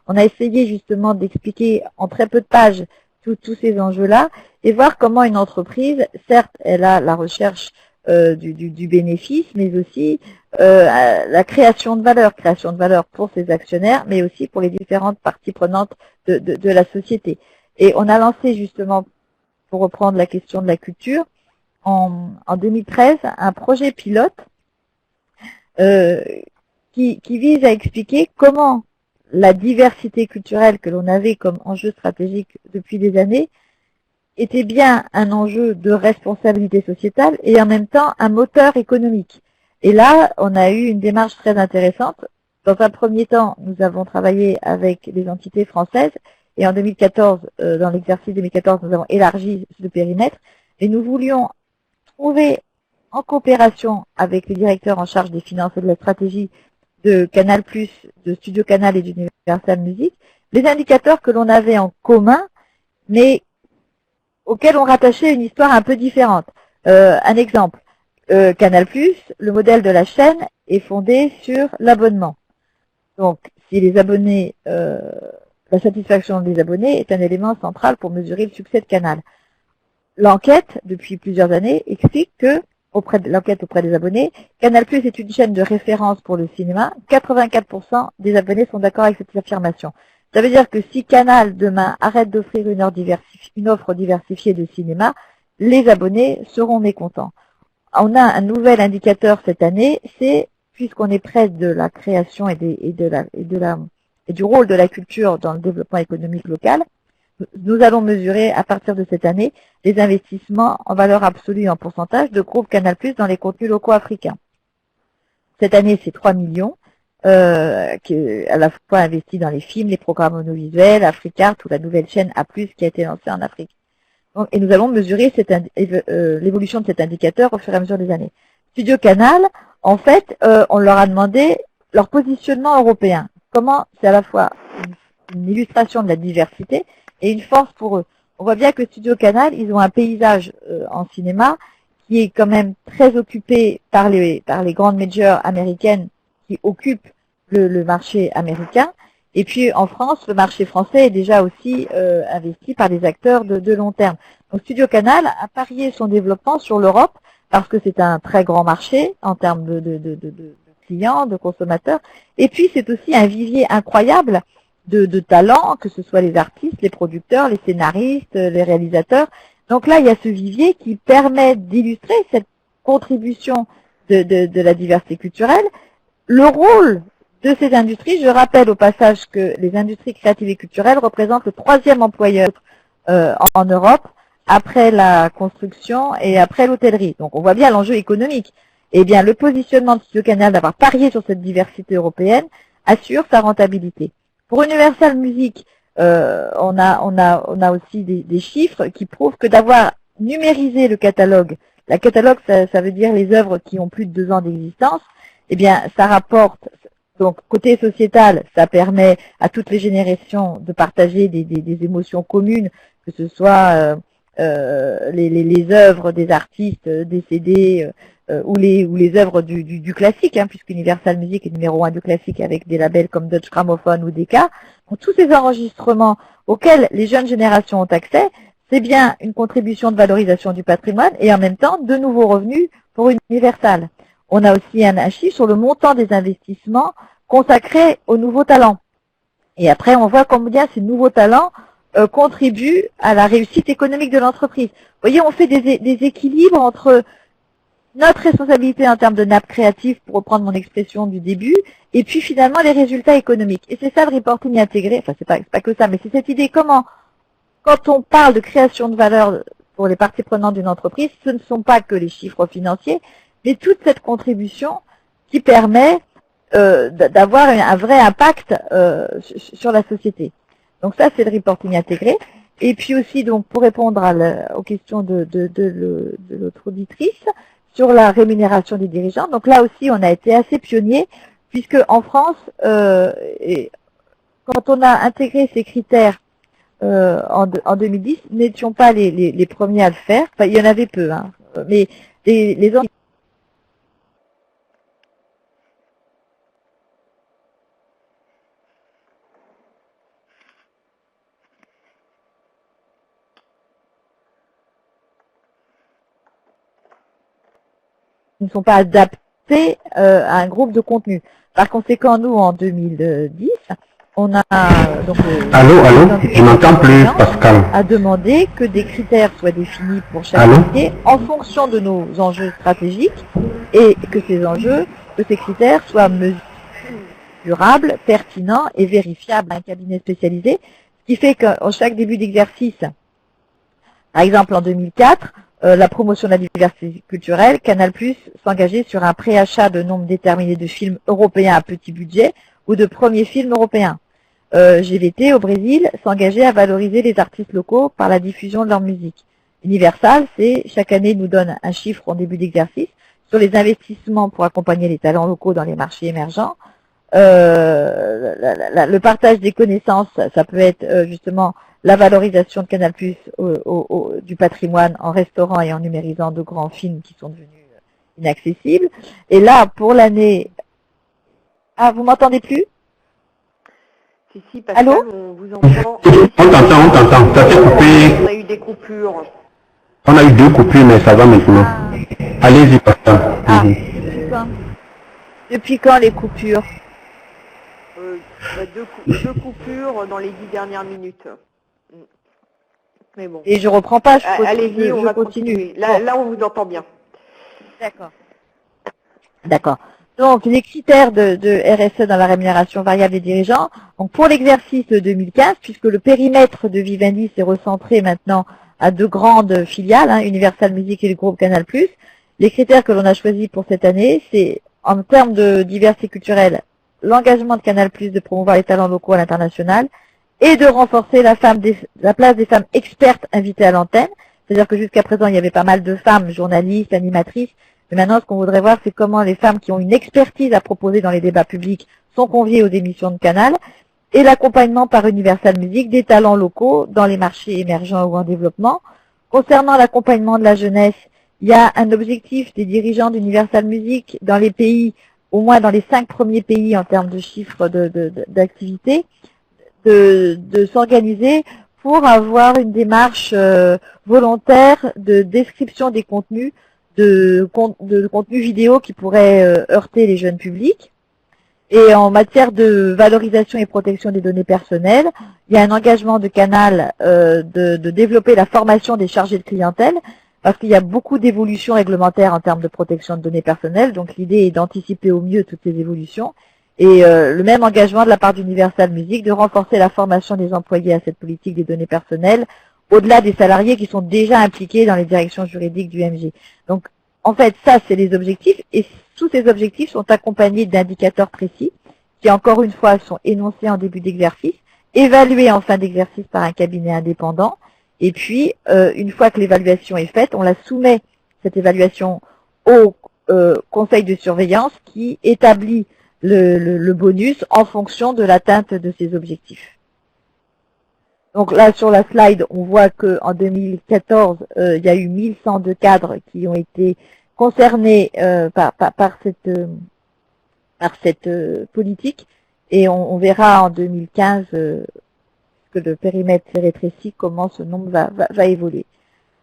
S5: on a essayé justement d'expliquer en très peu de pages tous ces enjeux-là, et voir comment une entreprise, certes, elle a la recherche du bénéfice, mais aussi la création de valeur pour ses actionnaires, mais aussi pour les différentes parties prenantes de la société. Et on a lancé justement, pour reprendre la question de la culture, en 2013, un projet pilote qui vise à expliquer comment la diversité culturelle que l'on avait comme enjeu stratégique depuis des années était bien un enjeu de responsabilité sociétale et en même temps un moteur économique. Et là, on a eu une démarche très intéressante. Dans un premier temps, nous avons travaillé avec les entités françaises et en 2014, dans l'exercice 2014, nous avons élargi le périmètre et nous voulions trouver en coopération avec les directeurs en charge des finances et de la stratégie de Canal+, de Studio Canal et d'Universal Music, les indicateurs que l'on avait en commun, mais auxquels on rattachait une histoire un peu différente. Un exemple, Canal+, le modèle de la chaîne est fondé sur l'abonnement. Donc, si les abonnés, la satisfaction des abonnés est un élément central pour mesurer le succès de Canal. L'enquête, depuis plusieurs années, explique que, l'enquête auprès des abonnés, Canal+ est une chaîne de référence pour le cinéma. 84% des abonnés sont d'accord avec cette affirmation. Ça veut dire que si Canal, demain, arrête d'offrir une offre diversifiée de cinéma, les abonnés seront mécontents. On a un nouvel indicateur cette année, c'est, puisqu'on est près de la création et du rôle de la culture dans le développement économique local, nous allons mesurer à partir de cette année les investissements en valeur absolue et en pourcentage de groupe Canal+ dans les contenus locaux africains. Cette année, c'est 3 millions, qui à la fois investis dans les films, les programmes audiovisuels, Africart ou la nouvelle chaîne A+, qui a été lancée en Afrique. Donc, et nous allons mesurer l'évolution de cet indicateur au fur et à mesure des années. Studio Canal, en fait, on leur a demandé leur positionnement européen. Comment c'est à la fois une illustration de la diversité et une force pour eux. On voit bien que Studio Canal, ils ont un paysage en cinéma qui est quand même très occupé par les grandes majors américaines qui occupent le marché américain. Et puis en France, le marché français est déjà aussi investi par des acteurs de long terme. Donc Studio Canal a parié son développement sur l'Europe parce que c'est un très grand marché en termes de clients, de consommateurs. Et puis, c'est aussi un vivier incroyable de talents, que ce soit les artistes, les producteurs, les scénaristes, les réalisateurs. Donc là, il y a ce vivier qui permet d'illustrer cette contribution de la diversité culturelle. Le rôle de ces industries, je rappelle au passage que les industries créatives et culturelles représentent le 3e employeur en Europe, après la construction et après l'hôtellerie. Donc on voit bien l'enjeu économique. Eh bien, le positionnement de Studio Canal d'avoir parié sur cette diversité européenne assure sa rentabilité. Pour Universal Music, on a aussi des chiffres qui prouvent que d'avoir numérisé le catalogue, la catalogue ça veut dire les œuvres qui ont plus de 2 ans d'existence, eh bien ça rapporte, donc côté sociétal, ça permet à toutes les générations de partager des émotions communes, que ce soit les œuvres des artistes décédés ou les œuvres du classique, puisqu'Universal Music est numéro 1 du classique avec des labels comme Deutsche Grammophon ou Decca. Donc, tous ces enregistrements auxquels les jeunes générations ont accès, c'est bien une contribution de valorisation du patrimoine et en même temps de nouveaux revenus pour Universal. On a aussi un chiffre sur le montant des investissements consacrés aux nouveaux talents. Et après, on voit combien ces nouveaux talents contribuent à la réussite économique de l'entreprise. Vous voyez, on fait des équilibres entre notre responsabilité en termes de nappe créative, pour reprendre mon expression du début, et puis finalement les résultats économiques. Et c'est ça le reporting intégré, enfin c'est pas que ça, mais c'est cette idée comment, quand on parle de création de valeur pour les parties prenantes d'une entreprise, ce ne sont pas que les chiffres financiers, mais toute cette contribution qui permet d'avoir un vrai impact sur la société. Donc ça c'est le reporting intégré. Et puis aussi, donc pour répondre aux questions de l'autre auditrice, sur la rémunération des dirigeants. Donc là aussi, on a été assez pionniers, puisque en France, quand on a intégré ces critères en 2010, nous n'étions pas les premiers à le faire. Enfin, il y en avait peu, mais les autres ne sont pas adaptés à un groupe de contenu. Par conséquent, nous, en 2010, on a donc
S6: Allô, je m'entends plus, Pascal.
S5: à demander que des critères soient définis pour chaque métier en fonction de nos enjeux stratégiques et que ces critères soient mesurables, pertinents et vérifiables à un cabinet spécialisé. Ce qui fait qu'en chaque début d'exercice, par exemple en 2004, la promotion de la diversité culturelle, Canal+ s'engageait sur un préachat de nombre déterminé de films européens à petit budget ou de premiers films européens. GVT au Brésil s'engageait à valoriser les artistes locaux par la diffusion de leur musique. Universal, chaque année nous donne un chiffre en début d'exercice sur les investissements pour accompagner les talents locaux dans les marchés émergents. Le partage des connaissances, ça peut être justement la valorisation de Canal+ du patrimoine en restaurant et en numérisant de grands films qui sont devenus inaccessibles. Et là, pour l'année... Ah, vous m'entendez plus?
S7: Si, Pascal,
S5: allô,
S7: on vous entend.
S6: On t'entend. Ça s'est coupé.
S7: On a eu des coupures.
S6: On a eu 2 coupures, mais ça va maintenant. Allez-y, Pascal.
S5: Depuis quand les coupures?
S7: Deux coupures dans les 10 dernières minutes. Mais bon.
S5: Et je reprends pas,
S7: allez-y, on va
S5: continue.
S7: continuer. Là, on vous entend bien.
S5: D'accord. Donc, les critères de RSE dans la rémunération variable des dirigeants. Donc, pour l'exercice 2015, puisque le périmètre de Vivendi s'est recentré maintenant à 2 grandes filiales, Universal Music et le groupe Canal+, les critères que l'on a choisis pour cette année, c'est en termes de diversité culturelle, l'engagement de Canal+ de promouvoir les talents locaux à l'international et de renforcer la place des femmes expertes invitées à l'antenne. C'est-à-dire que jusqu'à présent, il y avait pas mal de femmes, journalistes, animatrices. Mais maintenant, ce qu'on voudrait voir, c'est comment les femmes qui ont une expertise à proposer dans les débats publics sont conviées aux émissions de Canal. Et l'accompagnement par Universal Music des talents locaux dans les marchés émergents ou en développement. Concernant l'accompagnement de la jeunesse, il y a un objectif des dirigeants d'Universal Music dans les pays, au moins dans les 5 premiers pays en termes de chiffres d'activité, de s'organiser pour avoir une démarche volontaire de description des contenus de contenu vidéo qui pourrait heurter les jeunes publics. Et en matière de valorisation et protection des données personnelles, il y a un engagement de Canal de développer la formation des chargés de clientèle, parce qu'il y a beaucoup d'évolutions réglementaires en termes de protection de données personnelles, donc l'idée est d'anticiper au mieux toutes ces évolutions. Et le même engagement de la part d'Universal Music de renforcer la formation des employés à cette politique des données personnelles, au-delà des salariés qui sont déjà impliqués dans les directions juridiques du MG. Donc, en fait, ça, c'est les objectifs, et tous ces objectifs sont accompagnés d'indicateurs précis, qui encore une fois sont énoncés en début d'exercice, évalués en fin d'exercice par un cabinet indépendant, et puis, une fois que l'évaluation est faite, on la soumet, cette évaluation, au conseil de surveillance qui établit le bonus en fonction de l'atteinte de ces objectifs. Donc là, sur la slide, on voit qu'en 2014, il y a eu 1102 cadres qui ont été concernés par cette politique, et on verra en 2015 que le périmètre s'est rétréci, comment ce nombre va évoluer.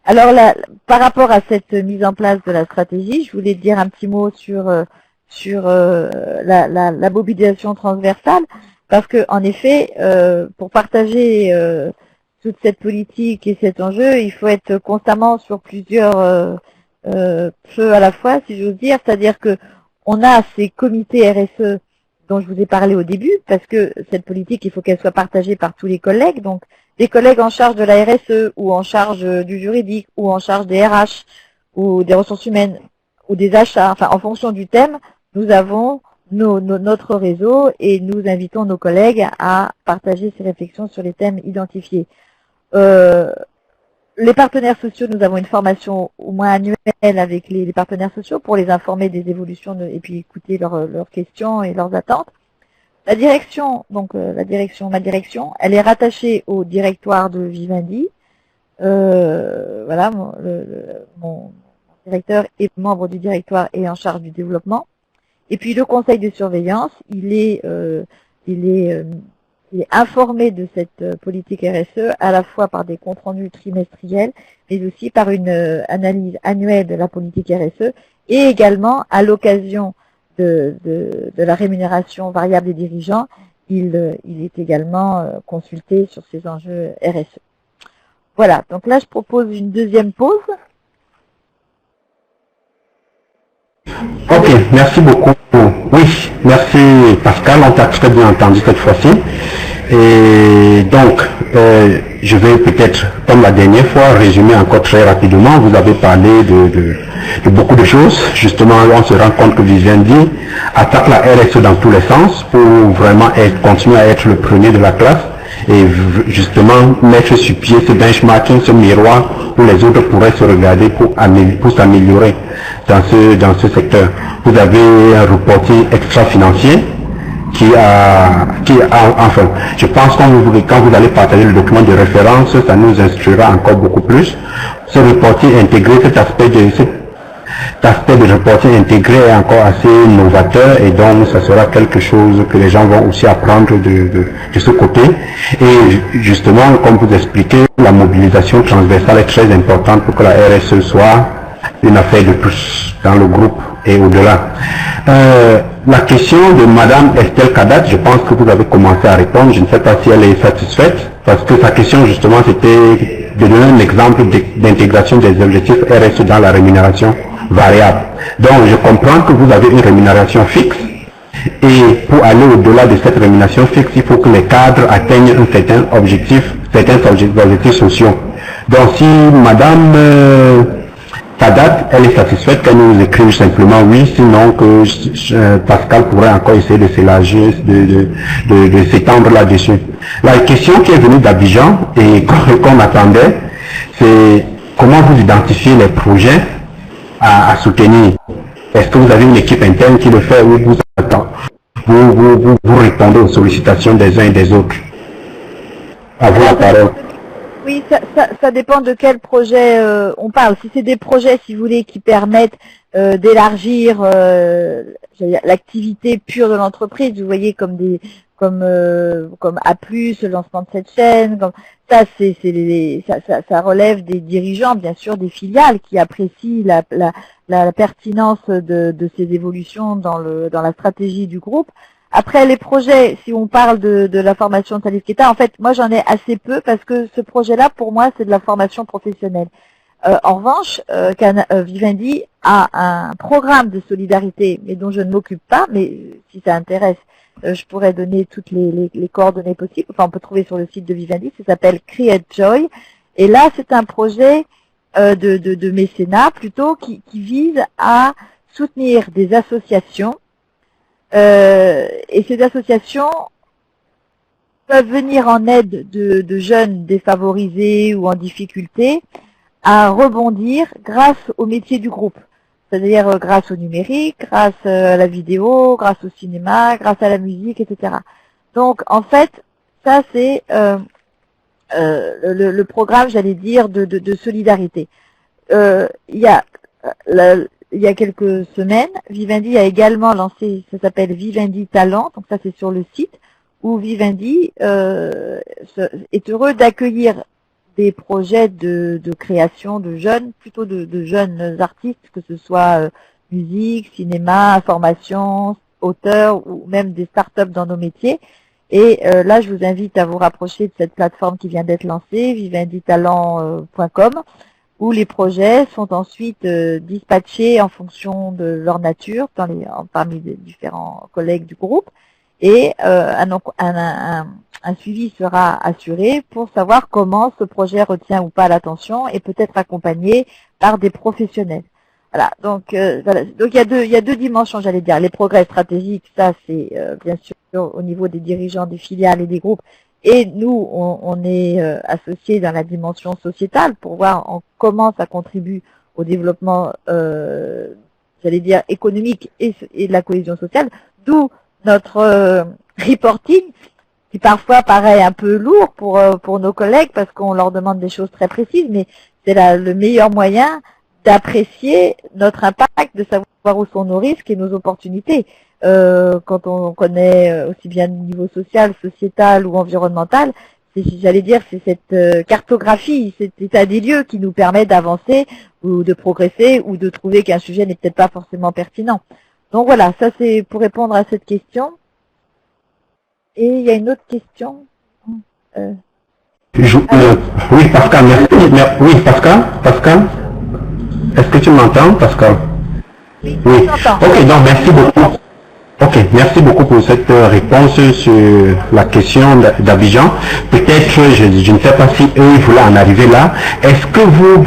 S5: Alors là, par rapport à cette mise en place de la stratégie, je voulais dire un petit mot sur la mobilisation transversale, parce que en effet, pour partager toute cette politique et cet enjeu, il faut être constamment sur plusieurs feux à la fois, si j'ose dire, c'est-à-dire que on a ces comités RSE dont je vous ai parlé au début, parce que cette politique, il faut qu'elle soit partagée par tous les collègues, donc des collègues en charge de la RSE, ou en charge du juridique, ou en charge des RH, ou des ressources humaines, ou des achats, enfin en fonction du thème, nous avons notre réseau et nous invitons nos collègues à partager ces réflexions sur les thèmes identifiés. Les partenaires sociaux, nous avons une formation au moins annuelle avec les partenaires sociaux pour les informer des évolutions et puis écouter leurs questions et leurs attentes. La direction, donc ma direction, elle est rattachée au directoire de Vivendi. Voilà, mon directeur est membre du directoire et en charge du développement. Et puis le conseil de surveillance, il est informé de cette politique RSE à la fois par des comptes rendus trimestriels, mais aussi par une analyse annuelle de la politique RSE, et également à l'occasion de la rémunération variable des dirigeants, il est également consulté sur ces enjeux RSE. Voilà, donc là je propose une deuxième pause.
S6: Ok, merci beaucoup. Oui, merci Pascal, on t'a très bien entendu cette fois-ci. Et donc, je vais peut-être, comme la dernière fois, résumer encore très rapidement. Vous avez parlé de beaucoup de choses. Justement, on se rend compte que Vivendi attaque la RSE dans tous les sens pour vraiment continuer à être le premier de la classe et justement mettre sur pied ce benchmarking, ce miroir où les autres pourraient se regarder pour s'améliorer dans ce secteur. Vous avez un reporting extra-financier enfin, je pense que quand vous allez partager le document de référence, ça nous instruira encore beaucoup plus. Ce reporting intégré, cet aspect de reporting intégré est encore assez novateur, et donc ça sera quelque chose que les gens vont aussi apprendre de ce côté. Et justement, comme vous expliquez, la mobilisation transversale est très importante pour que la RSE soit une affaire de tous dans le groupe et au-delà. La question de Madame Estelle Kadat, je pense que vous avez commencé à répondre. Je ne sais pas si elle est satisfaite, parce que sa question justement c'était de donner un exemple d'intégration des objectifs RSE dans la rémunération variable. Donc je comprends que vous avez une rémunération fixe, et pour aller au-delà de cette rémunération fixe, il faut que les cadres atteignent un certain objectif, certains objectifs sociaux. Donc si Madame Kadat, elle est satisfaite, qu'elle nous écrive simplement oui, sinon que Pascal pourrait encore essayer de s'élargir, de s'étendre là-dessus. La question qui est venue d'Abidjan et qu'on attendait, c'est comment vous identifiez les projets à soutenir. Est-ce que vous avez une équipe interne qui le fait, ou vous répondez aux sollicitations des uns et des autres? À vous la parole.
S5: Oui, ça dépend de quel projet on parle. Si c'est des projets, si vous voulez, qui permettent d'élargir l'activité pure de l'entreprise, vous voyez, comme A+, le lancement de cette chaîne, ça relève des dirigeants, bien sûr, des filiales qui apprécient la pertinence de ces évolutions dans la stratégie du groupe. Après les projets, si on parle de la formation de Salif Keita, en fait, moi j'en ai assez peu parce que ce projet-là, pour moi, c'est de la formation professionnelle. En revanche, Vivendi a un programme de solidarité, mais dont je ne m'occupe pas, mais si ça intéresse, je pourrais donner toutes les coordonnées possibles. Enfin, on peut trouver sur le site de Vivendi, ça s'appelle Create Joy. Et là, c'est un projet de mécénat plutôt qui vise à soutenir des associations. Et ces associations peuvent venir en aide de jeunes défavorisés ou en difficulté à rebondir grâce au métier du groupe. C'est-à-dire grâce au numérique, grâce à la vidéo, grâce au cinéma, grâce à la musique, etc. Donc, en fait, ça c'est le programme, j'allais dire, de solidarité. Il y a quelques semaines, Vivendi a également lancé, ça s'appelle Vivendi Talent, donc ça c'est sur le site, où Vivendi est heureux d'accueillir des projets de création de jeunes, plutôt de jeunes artistes, que ce soit musique, cinéma, information, auteurs ou même des startups dans nos métiers. Et là, je vous invite à vous rapprocher de cette plateforme qui vient d'être lancée, vivenditalent.com, où les projets sont ensuite dispatchés en fonction de leur nature parmi les différents collègues du groupe. Et un suivi sera assuré pour savoir comment ce projet retient ou pas l'attention et peut être accompagné par des professionnels. Voilà. Donc il y a deux dimensions, j'allais dire. Les progrès stratégiques, ça c'est bien sûr au niveau des dirigeants des filiales et des groupes. Et nous, on est associés dans la dimension sociétale pour voir comment ça contribue au développement, j'allais dire, économique et de la cohésion sociale. D'où notre reporting, qui parfois paraît un peu lourd pour nos collègues parce qu'on leur demande des choses très précises, mais c'est le meilleur moyen d'apprécier notre impact, de savoir où sont nos risques et nos opportunités. Quand on connaît aussi bien le niveau social, sociétal ou environnemental, j'allais dire, c'est cette cartographie, cet état des lieux qui nous permet d'avancer ou de progresser ou de trouver qu'un sujet n'est peut-être pas forcément pertinent. Donc voilà, ça c'est pour répondre à cette question. Et il y a une autre question.
S6: Oui, Pascal, merci. Oui, Pascal, est-ce que tu m'entends, Pascal?
S5: Oui.
S6: Ok, donc merci beaucoup. Ok, merci beaucoup pour cette réponse sur la question d'Abidjan. Peut-être, je ne sais pas si eux voulaient en arriver là. Est-ce que vous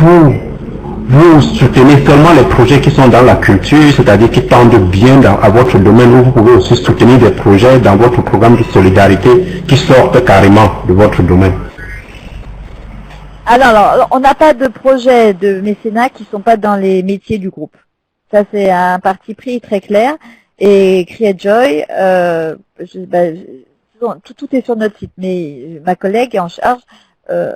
S6: soutenez seulement les projets qui sont dans la culture, c'est-à-dire qui tendent bien à votre domaine, ou vous pouvez aussi soutenir des projets dans votre programme de solidarité qui sortent carrément de votre domaine?
S5: Alors, on n'a pas de projets de mécénat qui ne sont pas dans les métiers du groupe. Ça, c'est un parti pris très clair. Et Create Joy, tout est sur notre site, mais ma collègue est en charge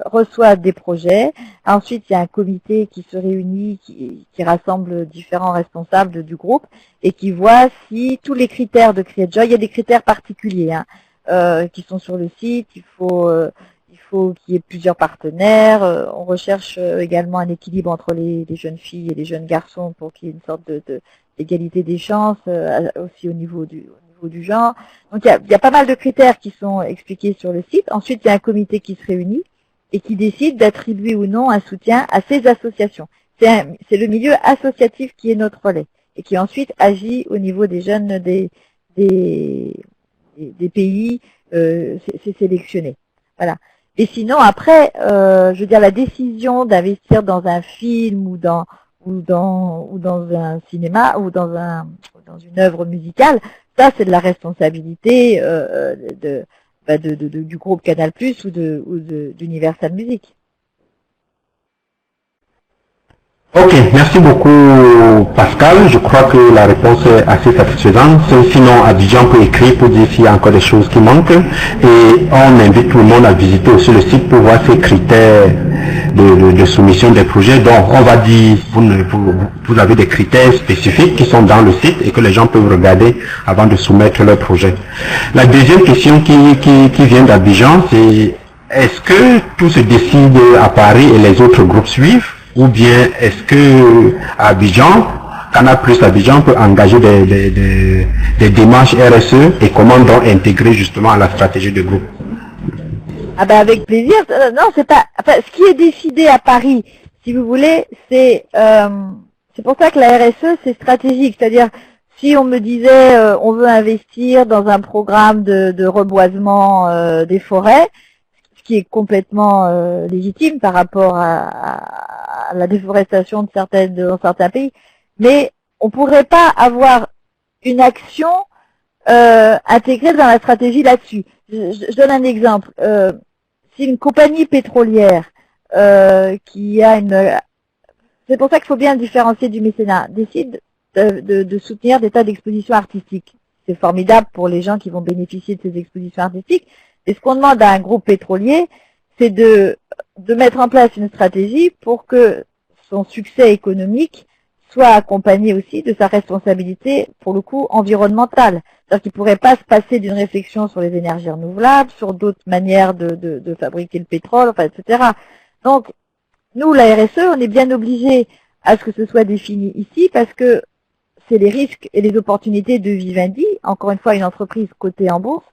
S5: reçoit des projets. Ensuite, il y a un comité qui se réunit, qui rassemble différents responsables du groupe et qui voit si tous les critères de Create Joy, il y a des critères particuliers qui sont sur le site. Il faut qu'il y ait plusieurs partenaires. On recherche également un équilibre entre les jeunes filles et les jeunes garçons pour qu'il y ait une sorte d'égalité des chances aussi au niveau du genre. Donc il y a pas mal de critères qui sont expliqués sur le site. Ensuite, il y a un comité qui se réunit et qui décide d'attribuer ou non un soutien à ces associations. C'est le milieu associatif qui est notre relais et qui ensuite agit au niveau des jeunes des pays, c'est sélectionné. Voilà. Et sinon, après, je veux dire, la décision d'investir dans un film ou dans un cinéma ou dans une œuvre musicale, ça c'est de la responsabilité du groupe Canal+ ou d'Universal Music.
S6: Ok, merci beaucoup Pascal. Je crois que la réponse est assez satisfaisante. Sinon, Abidjan peut écrire pour dire s'il y a encore des choses qui manquent. Et on invite tout le monde à visiter aussi le site pour voir ces critères de soumission des projets. Donc, on va dire, vous avez des critères spécifiques qui sont dans le site et que les gens peuvent regarder avant de soumettre leur projet. La deuxième question qui vient d'Abidjan, c'est est-ce que tout se décide à Paris et les autres groupes suivent? Ou bien est-ce que à Abidjan, Canal Plus Abidjan peut engager des démarches RSE et comment donc intégrer justement la stratégie de groupe?
S5: Ah ben avec plaisir. Non, c'est pas. Enfin, ce qui est décidé à Paris, si vous voulez, c'est pour ça que la RSE c'est stratégique. C'est-à-dire, si on me disait on veut investir dans un programme de reboisement des forêts, ce qui est complètement légitime par rapport à la déforestation dans certains pays, mais on pourrait pas avoir une action intégrée dans la stratégie là-dessus. Je donne un exemple. Si une compagnie pétrolière qui a une... C'est pour ça qu'il faut bien différencier du mécénat, décide de soutenir des tas d'expositions artistiques. C'est formidable pour les gens qui vont bénéficier de ces expositions artistiques. Et ce qu'on demande à un groupe pétrolier, c'est de mettre en place une stratégie pour que son succès économique soit accompagné aussi de sa responsabilité, pour le coup, environnementale. C'est-à-dire qu'il ne pourrait pas se passer d'une réflexion sur les énergies renouvelables, sur d'autres manières de fabriquer le pétrole, enfin, etc. Donc, nous, la RSE, on est bien obligé à ce que ce soit défini ici, parce que c'est les risques et les opportunités de Vivendi, encore une fois une entreprise cotée en bourse,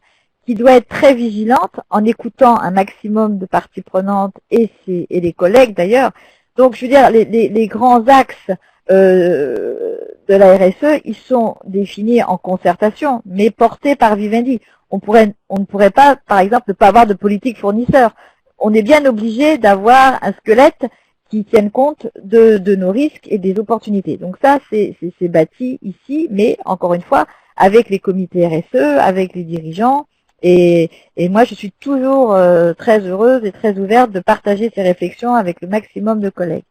S5: qui doit être très vigilante en écoutant un maximum de parties prenantes et les collègues d'ailleurs. Donc, je veux dire, les grands axes de la RSE, ils sont définis en concertation, mais portés par Vivendi. On ne pourrait pas, par exemple, ne pas avoir de politique fournisseur. On est bien obligé d'avoir un squelette qui tienne compte de nos risques et des opportunités. Donc ça, c'est bâti ici, mais encore une fois, avec les comités RSE, avec les dirigeants, et moi, je suis toujours très heureuse et très ouverte de partager ces réflexions avec le maximum de collègues.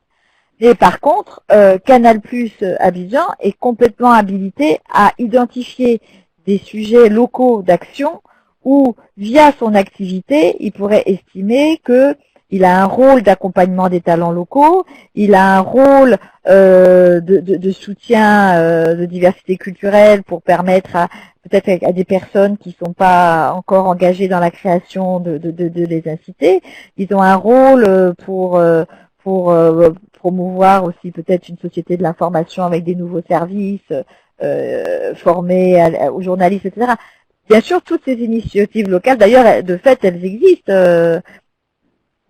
S5: Et par contre, Canal Plus Abidjan est complètement habilité à identifier des sujets locaux d'action où, via son activité, il pourrait estimer qu'il a un rôle d'accompagnement des talents locaux, il a un rôle de soutien de diversité culturelle pour permettre peut-être à des personnes qui ne sont pas encore engagées dans la création de les inciter. Ils ont un rôle pour promouvoir aussi peut-être une société de l'information avec des nouveaux services formés aux journalistes, etc. Bien sûr, toutes ces initiatives locales, d'ailleurs, de fait, elles existent.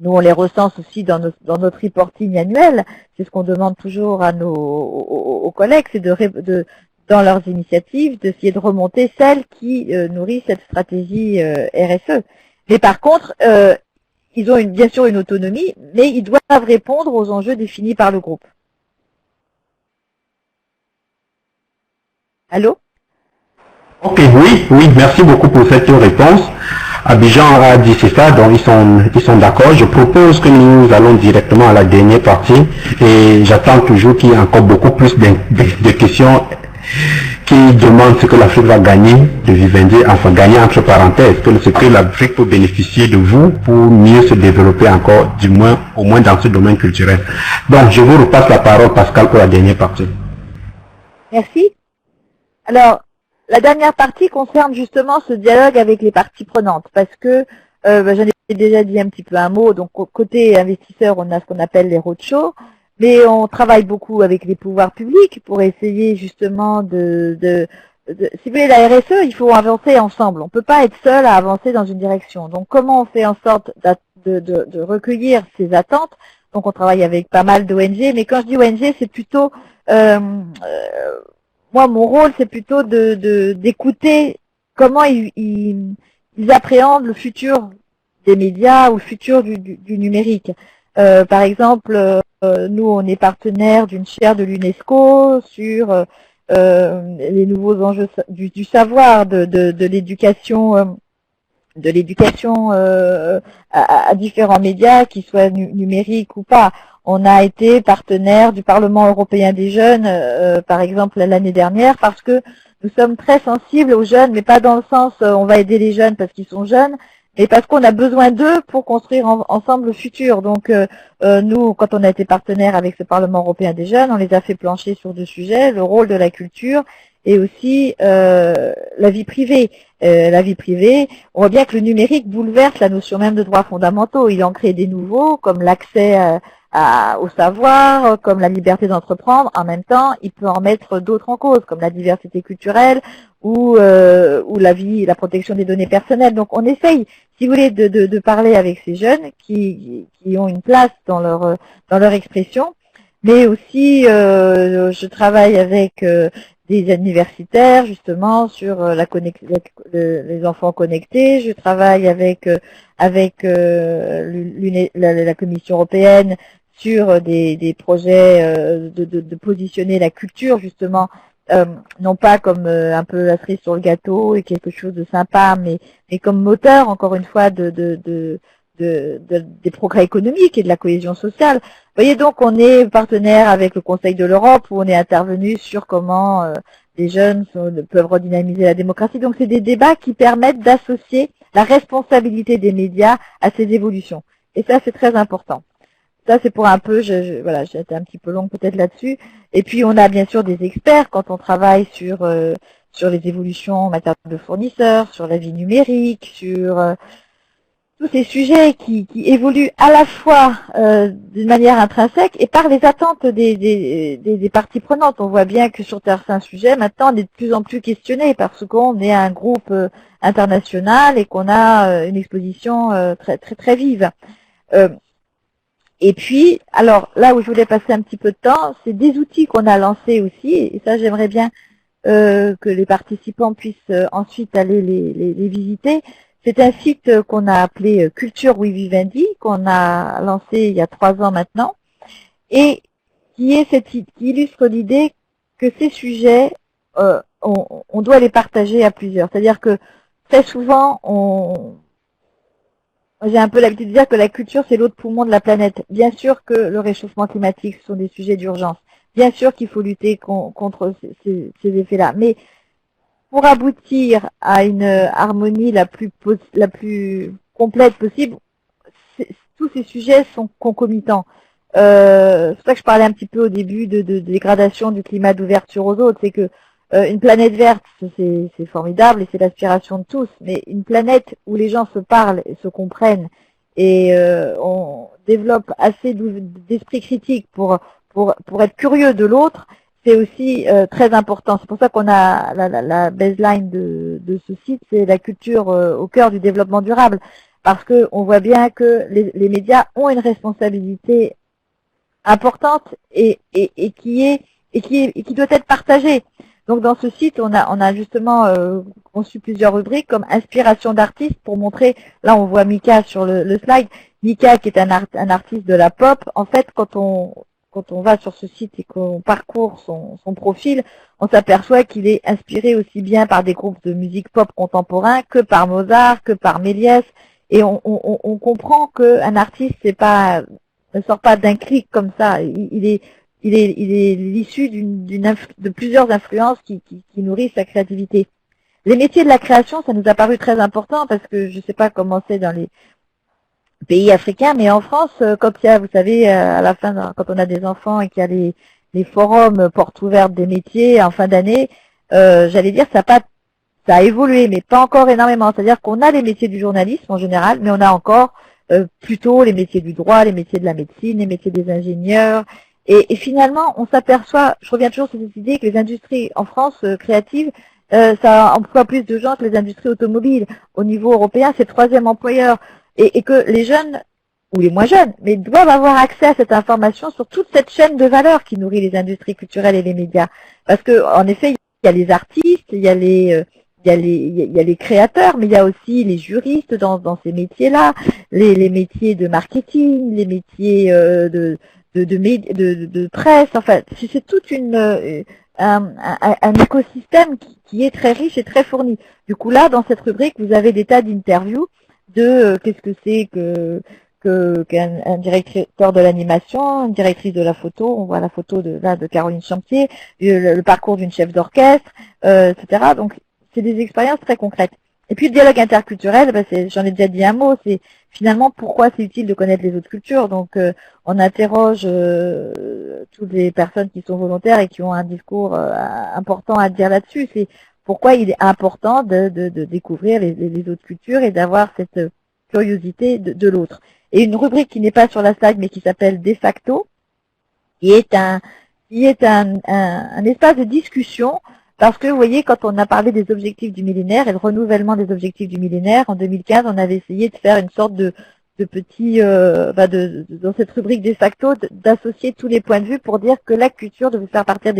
S5: Nous, on les recense aussi dans notre reporting annuel. C'est ce qu'on demande toujours à aux collègues, c'est dans leurs initiatives, d'essayer de remonter celles qui nourrissent cette stratégie RSE. Mais par contre, ils ont bien sûr une autonomie, mais ils doivent répondre aux enjeux définis par le groupe. Allô?
S6: Ok, oui, merci beaucoup pour cette réponse. Abidjan a dit c'est ça, donc ils sont d'accord. Je propose que nous allons directement à la dernière partie et j'attends toujours qu'il y ait encore beaucoup plus de questions qui demandent ce que l'Afrique va gagner de Vivendi, enfin gagner entre parenthèses, ce que l'Afrique peut bénéficier de vous pour mieux se développer encore, au moins dans ce domaine culturel. Donc je vous repasse la parole, Pascal, pour la dernière partie.
S5: Merci. Alors, la dernière partie concerne justement ce dialogue avec les parties prenantes, parce que j'en ai déjà dit un petit peu un mot. Donc côté investisseur, on a ce qu'on appelle les roadshows, mais on travaille beaucoup avec les pouvoirs publics pour essayer justement si vous voulez, la RSE, il faut avancer ensemble. On ne peut pas être seul à avancer dans une direction. Donc comment on fait en sorte de recueillir ces attentes? Donc on travaille avec pas mal d'ONG, mais quand je dis ONG, c'est plutôt moi, mon rôle, c'est plutôt d'écouter comment ils appréhendent le futur des médias ou le futur du numérique. Par exemple, nous, on est partenaire d'une chaire de l'UNESCO sur les nouveaux enjeux du savoir, de l'éducation à différents médias, qu'ils soient numériques ou pas. On a été partenaire du Parlement européen des jeunes, par exemple, l'année dernière, parce que nous sommes très sensibles aux jeunes, mais pas dans le sens on va aider les jeunes parce qu'ils sont jeunes, mais parce qu'on a besoin d'eux pour construire ensemble le futur. Donc, nous, quand on a été partenaire avec ce Parlement européen des jeunes, on les a fait plancher sur deux sujets, le rôle de la culture et aussi la vie privée. La vie privée, on voit bien que le numérique bouleverse la notion même de droits fondamentaux. Il en crée des nouveaux, comme l'accès au savoir, comme la liberté d'entreprendre. En même temps, il peut en mettre d'autres en cause, comme la diversité culturelle ou la protection des données personnelles. Donc on essaye, si vous voulez, de parler avec ces jeunes qui ont une place dans leur expression, mais aussi je travaille avec des universitaires justement sur les enfants connectés. Je travaille avec la Commission européenne sur des projets de positionner la culture justement, non pas comme un peu la cerise sur le gâteau et quelque chose de sympa, mais comme moteur encore une fois des progrès économiques et de la cohésion sociale. Vous voyez, donc on est partenaire avec le Conseil de l'Europe où on est intervenu sur comment les jeunes peuvent redynamiser la démocratie. Donc c'est des débats qui permettent d'associer la responsabilité des médias à ces évolutions. Et ça, c'est très important. Ça, c'est pour un peu, voilà, j'ai été un petit peu longue peut-être là-dessus. Et puis, on a bien sûr des experts quand on travaille sur les évolutions en matière de fournisseurs, sur la vie numérique, sur tous ces sujets qui évoluent à la fois d'une manière intrinsèque et par les attentes des parties prenantes. On voit bien que sur certains sujets, maintenant, on est de plus en plus questionné parce qu'on est un groupe international et qu'on a une exposition très, très, très vive. Et puis, alors là où je voulais passer un petit peu de temps, c'est des outils qu'on a lancés aussi, et ça j'aimerais bien que les participants puissent ensuite aller les visiter. C'est un site qu'on a appelé Culture Oui Vivendi, qu'on a lancé il y a 3 ans maintenant, et qui illustre l'idée que ces sujets, on doit les partager à plusieurs. C'est-à-dire que très souvent, j'ai un peu l'habitude de dire que la culture, c'est l'autre poumon de la planète. Bien sûr que le réchauffement climatique, ce sont des sujets d'urgence. Bien sûr qu'il faut lutter contre ces effets-là. Mais pour aboutir à une harmonie la plus complète possible, tous ces sujets sont concomitants. C'est pour ça que je parlais un petit peu au début de dégradation du climat, d'ouverture aux autres. C'est que une planète verte, c'est formidable et c'est l'aspiration de tous, mais une planète où les gens se parlent et se comprennent et on développe assez d'esprit critique pour être curieux de l'autre, c'est aussi très important. C'est pour ça qu'on a la baseline de ce site, c'est la culture au cœur du développement durable, parce que on voit bien que les médias ont une responsabilité importante et qui doit être partagée. Donc dans ce site, on a justement conçu plusieurs rubriques comme inspiration d'artistes pour montrer, là on voit Mika sur le slide, Mika qui est un artiste de la pop. En fait, quand on va sur ce site et qu'on parcourt son profil, on s'aperçoit qu'il est inspiré aussi bien par des groupes de musique pop contemporain que par Mozart, que par Méliès. Et on comprend qu'un artiste ne sort pas d'un clic comme ça. Il est l'issue de plusieurs influences qui nourrissent sa créativité. Les métiers de la création, ça nous a paru très important parce que je ne sais pas comment c'est dans les pays africains, mais en France, quand il y a, vous savez, à la fin, quand on a des enfants et qu'il y a les forums portes ouvertes des métiers en fin d'année, j'allais dire ça a évolué, mais pas encore énormément. C'est-à-dire qu'on a les métiers du journalisme en général, mais on a encore plutôt les métiers du droit, les métiers de la médecine, les métiers des ingénieurs. Et finalement, on s'aperçoit, je reviens toujours sur cette idée, que les industries en France créatives, ça emploie plus de gens que les industries automobiles. Au niveau européen, c'est le 3e employeur. Et que les jeunes, ou les moins jeunes, mais doivent avoir accès à cette information sur toute cette chaîne de valeur qui nourrit les industries culturelles et les médias. Parce que, en effet, il y a les artistes, il y a les créateurs, mais il y a aussi les juristes dans ces métiers-là, les métiers de marketing, les métiers de presse. Enfin, c'est tout un écosystème qui est très riche et très fourni. Du coup, là, dans cette rubrique, vous avez des tas d'interviews de qu'est-ce que c'est qu'un directeur de l'animation, une directrice de la photo, on voit la photo de Caroline Champier, le parcours d'une chef d'orchestre, etc. Donc c'est des expériences très concrètes. Et puis le dialogue interculturel, j'en ai déjà dit un mot, c'est finalement pourquoi c'est utile de connaître les autres cultures. Donc on interroge toutes les personnes qui sont volontaires et qui ont un discours important à dire là-dessus. C'est pourquoi il est important de découvrir les autres cultures et d'avoir cette curiosité de l'autre. Et une rubrique qui n'est pas sur la slide mais qui s'appelle De facto, qui est un espace de discussion, parce que vous voyez, quand on a parlé des objectifs du millénaire et le renouvellement des objectifs du millénaire, en 2015, on avait essayé de faire une sorte de petit, dans cette rubrique De facto, d'associer tous les points de vue pour dire que la culture devait faire partie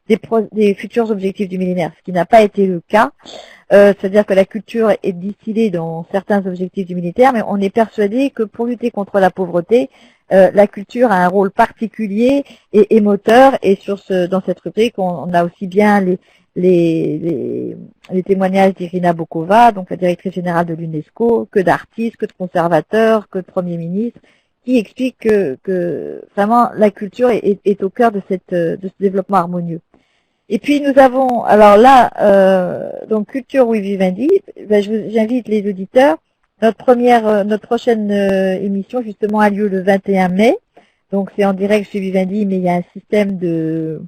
S5: des futurs objectifs du millénaire, ce qui n'a pas été le cas. C'est-à-dire que la culture est distillée dans certains objectifs du millénaire, mais on est persuadé que pour lutter contre la pauvreté, la culture a un rôle particulier et moteur. Et dans cette rubrique, on a aussi bien les témoignages d'Irina Bokova, donc la directrice générale de l'UNESCO, que d'artistes, que de conservateurs, que de premiers ministres, qui expliquent que vraiment la culture est au cœur de ce développement harmonieux. Et puis nous avons, alors là, donc Culture Oui Vivendi, j'invite les auditeurs. Notre prochaine émission justement a lieu le 21 mai. Donc c'est en direct chez Vivendi, mais il y a un système de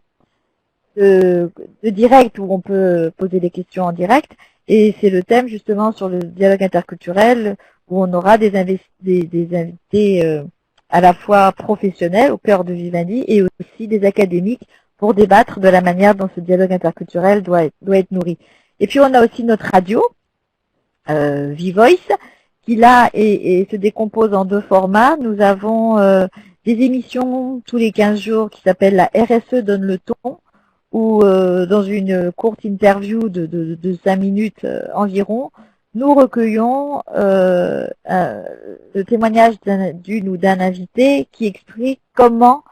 S5: direct où on peut poser des questions en direct. Et c'est le thème justement sur le dialogue interculturel, où on aura des invités à la fois professionnels au cœur de Vivendi et aussi des académiques pour débattre de la manière dont ce dialogue interculturel doit être nourri. Et puis on a aussi notre radio, V-Voice, qui là se décompose en deux formats. Nous avons des émissions tous les 15 jours qui s'appellent la RSE donne le ton, où dans une courte interview de 5 minutes environ, nous recueillons le témoignage d'une ou d'un invité qui explique comment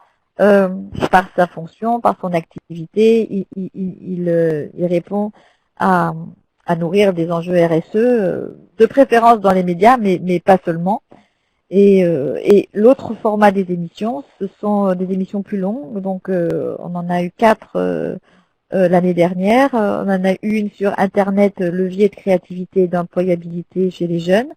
S5: par sa fonction, par son activité, il répond à nourrir des enjeux RSE, de préférence dans les médias, mais pas seulement. Et l'autre format des émissions, ce sont des émissions plus longues. Donc on en a eu 4 l'année dernière. On en a eu une sur Internet, levier de créativité et d'employabilité chez les jeunes.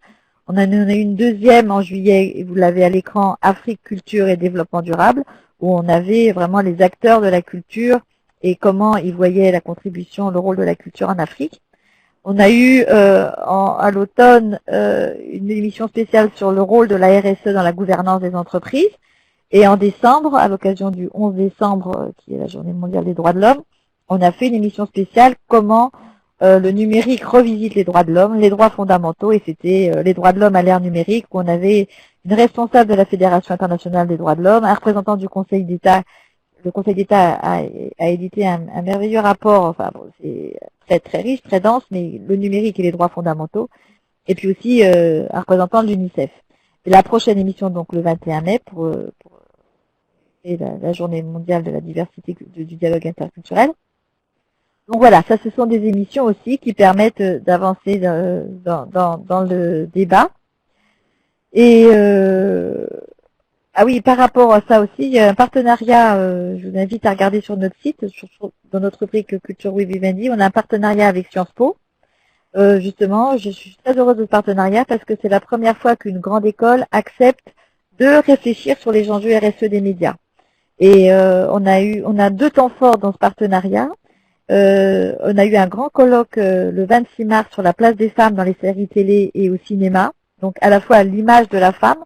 S5: On en a eu une deuxième en juillet, et vous l'avez à l'écran, Afrique, culture et développement durable, où on avait vraiment les acteurs de la culture et comment ils voyaient la contribution, le rôle de la culture en Afrique. On a eu à l'automne une émission spéciale sur le rôle de la RSE dans la gouvernance des entreprises. Et en décembre, à l'occasion du 11 décembre, qui est la journée mondiale des droits de l'homme, on a fait une émission spéciale comment le numérique revisite les droits de l'homme, les droits fondamentaux, et c'était les droits de l'homme à l'ère numérique, où on avait une responsable de la Fédération internationale des droits de l'homme, un représentant du Conseil d'État. Le Conseil d'État a édité un merveilleux rapport, enfin bon, c'est très riche, très dense, mais le numérique et les droits fondamentaux, et puis aussi un représentant de l'UNICEF. Et la prochaine émission, donc le 21 mai, pour la journée mondiale de la diversité du dialogue interculturel. Donc voilà, ça ce sont des émissions aussi qui permettent d'avancer dans le débat. Et ah oui, par rapport à ça aussi, il y a un partenariat, je vous invite à regarder sur notre site, dans notre rubrique Culture Oui Vivendi, on a un partenariat avec Sciences Po. Justement, je suis très heureuse de ce partenariat parce que c'est la première fois qu'une grande école accepte de réfléchir sur les enjeux RSE des médias. Et on a 2 temps forts dans ce partenariat. On a eu un grand colloque le 26 mars sur la place des femmes dans les séries télé et au cinéma. Donc à la fois l'image de la femme,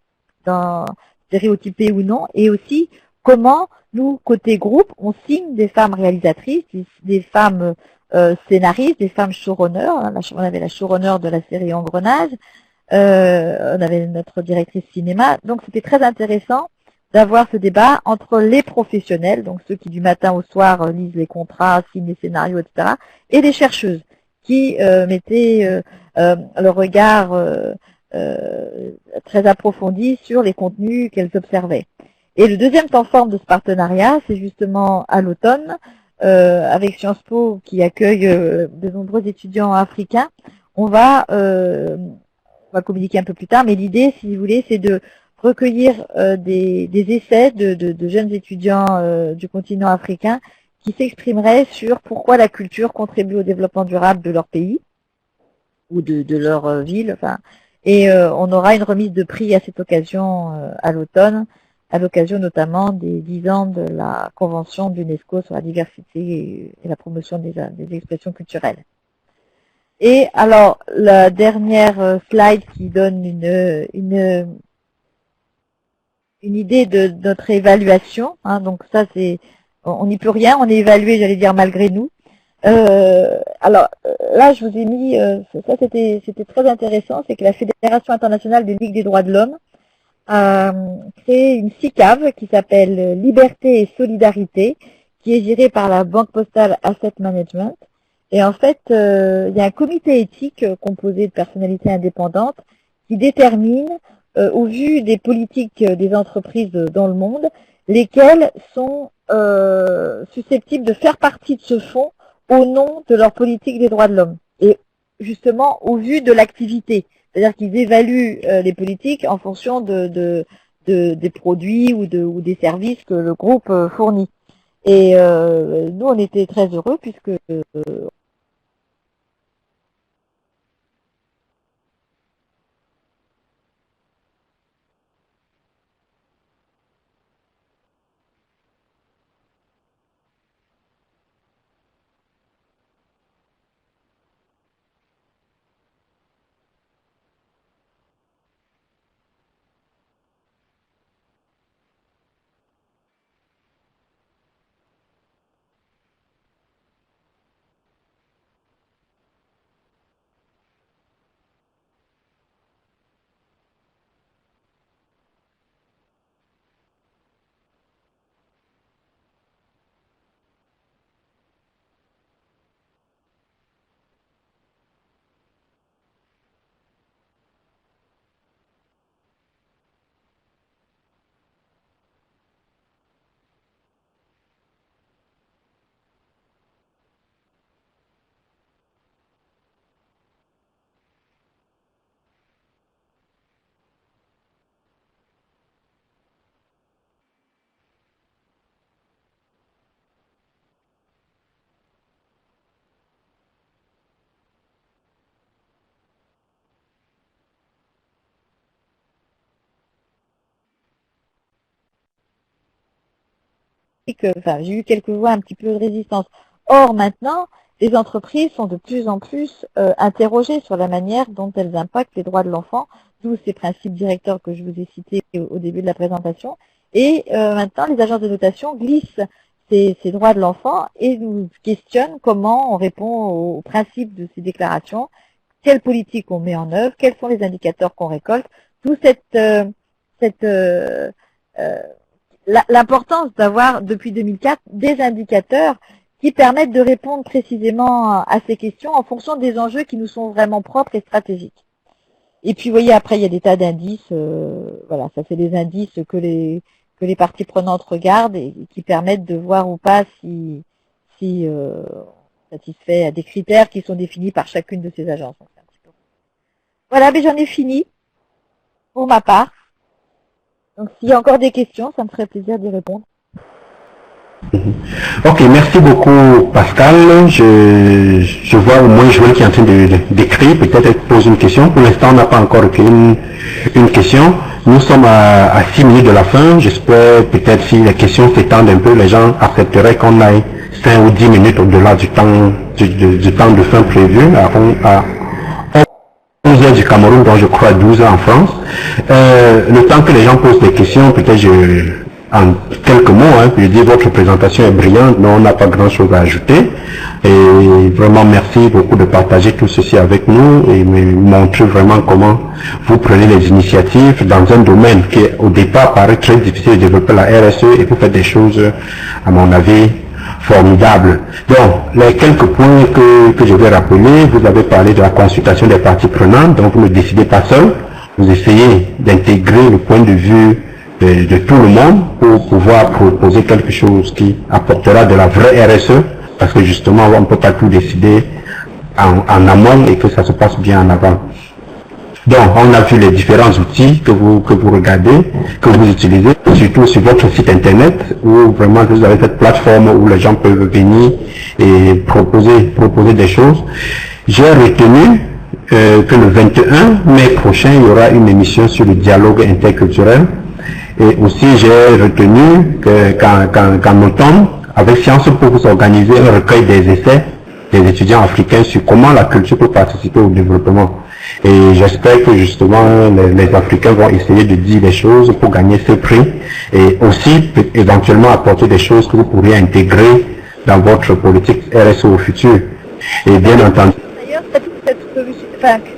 S5: stéréotypée ou non, et aussi comment nous, côté groupe, on signe des femmes réalisatrices, des femmes scénaristes, des femmes showrunners. On avait la showrunner de la série Engrenage, on avait notre directrice cinéma. Donc c'était très intéressant d'avoir ce débat entre les professionnels, donc ceux qui du matin au soir lisent les contrats, signent les scénarios, etc., et les chercheuses qui mettaient le regard très approfondi sur les contenus qu'elles observaient. Et le deuxième temps fort de ce partenariat, c'est justement à l'automne, avec Sciences Po qui accueille de nombreux étudiants africains. On va communiquer un peu plus tard, mais l'idée, si vous voulez, c'est de recueillir des essais de jeunes étudiants du continent africain qui s'exprimeraient sur pourquoi la culture contribue au développement durable de leur pays ou de leur ville. Enfin, et on aura une remise de prix à cette occasion à l'automne, à l'occasion notamment des 10 ans de la Convention de l'UNESCO sur la diversité et la promotion des expressions culturelles. Et alors, la dernière slide qui donne une idée de notre évaluation, hein, donc ça c'est, on n'y peut rien, on est évalué, j'allais dire, malgré nous. Alors là, je vous ai mis, ça c'était très intéressant, c'est que la Fédération internationale de Ligue des droits de l'homme a créé une SICAV qui s'appelle Liberté et Solidarité, qui est gérée par la Banque Postale Asset Management. Et en fait, il y a un comité éthique composé de personnalités indépendantes qui détermine, au vu des politiques des entreprises dans le monde, lesquelles sont susceptibles de faire partie de ce fonds au nom de leur politique des droits de l'homme. Et justement, au vu de l'activité. C'est-à-dire qu'ils évaluent les politiques en fonction des produits ou des services que le groupe fournit. Et nous, on était très heureux puisque j'ai eu quelques voix un petit peu de résistance. Or, maintenant, les entreprises sont de plus en plus interrogées sur la manière dont elles impactent les droits de l'enfant, d'où ces principes directeurs que je vous ai cités au début de la présentation. Et maintenant, les agences de notation glissent ces droits de l'enfant et nous questionnent comment on répond aux principes de ces déclarations, quelle politique on met en œuvre, quels sont les indicateurs qu'on récolte, tout l'importance d'avoir, depuis 2004, des indicateurs qui permettent de répondre précisément à ces questions en fonction des enjeux qui nous sont vraiment propres et stratégiques. Et puis, vous voyez, après, il y a des tas d'indices. Voilà, ça, c'est des indices que les parties prenantes regardent et qui permettent de voir ou pas si satisfait à des critères qui sont définis par chacune de ces agences. Donc, voilà, mais j'en ai fini pour ma part. Donc, s'il y a encore des questions, ça me ferait plaisir d'y répondre.
S6: Ok, merci beaucoup Pascal. Je vois au moins Joël qui est en train d'écrire, peut-être elle pose une question. Pour l'instant, on n'a pas encore une question. Nous sommes à 6 minutes de la fin. J'espère peut-être si les questions s'étendent un peu, les gens accepteraient qu'on aille 5 ou 10 minutes au-delà du temps de fin prévu à 11 heures du Cameroun, donc je crois 12 heures en France. Le temps que les gens posent des questions, peut-être en quelques mots, je dis votre présentation est brillante, mais on n'a pas grand-chose à ajouter. Et vraiment merci beaucoup de partager tout ceci avec nous et me montrer vraiment comment vous prenez les initiatives dans un domaine qui au départ paraît très difficile de développer la RSE et vous faites des choses, à mon avis, formidables. Donc, les quelques points que je vais rappeler, vous avez parlé de la consultation des parties prenantes, donc vous ne décidez pas seul, vous essayez d'intégrer le point de vue de tout le monde pour pouvoir proposer quelque chose qui apportera de la vraie RSE, parce que justement on ne peut pas tout décider en amont et que ça se passe bien en avant. Donc on a vu les différents outils que vous regardez, que vous utilisez, surtout sur votre site internet où vraiment vous avez cette plateforme où les gens peuvent venir et proposer des choses. J'ai retenu que le 21 mai prochain il y aura une émission sur le dialogue interculturel. Et aussi, j'ai retenu qu'en automne, avec Sciences Po, vous organisez un recueil des essais des étudiants africains sur comment la culture peut participer au développement. Et j'espère que justement les Africains vont essayer de dire des choses pour gagner ce prix et aussi éventuellement apporter des choses que vous pourriez intégrer dans votre politique RSE au futur. Et bien entendu.
S5: D'ailleurs,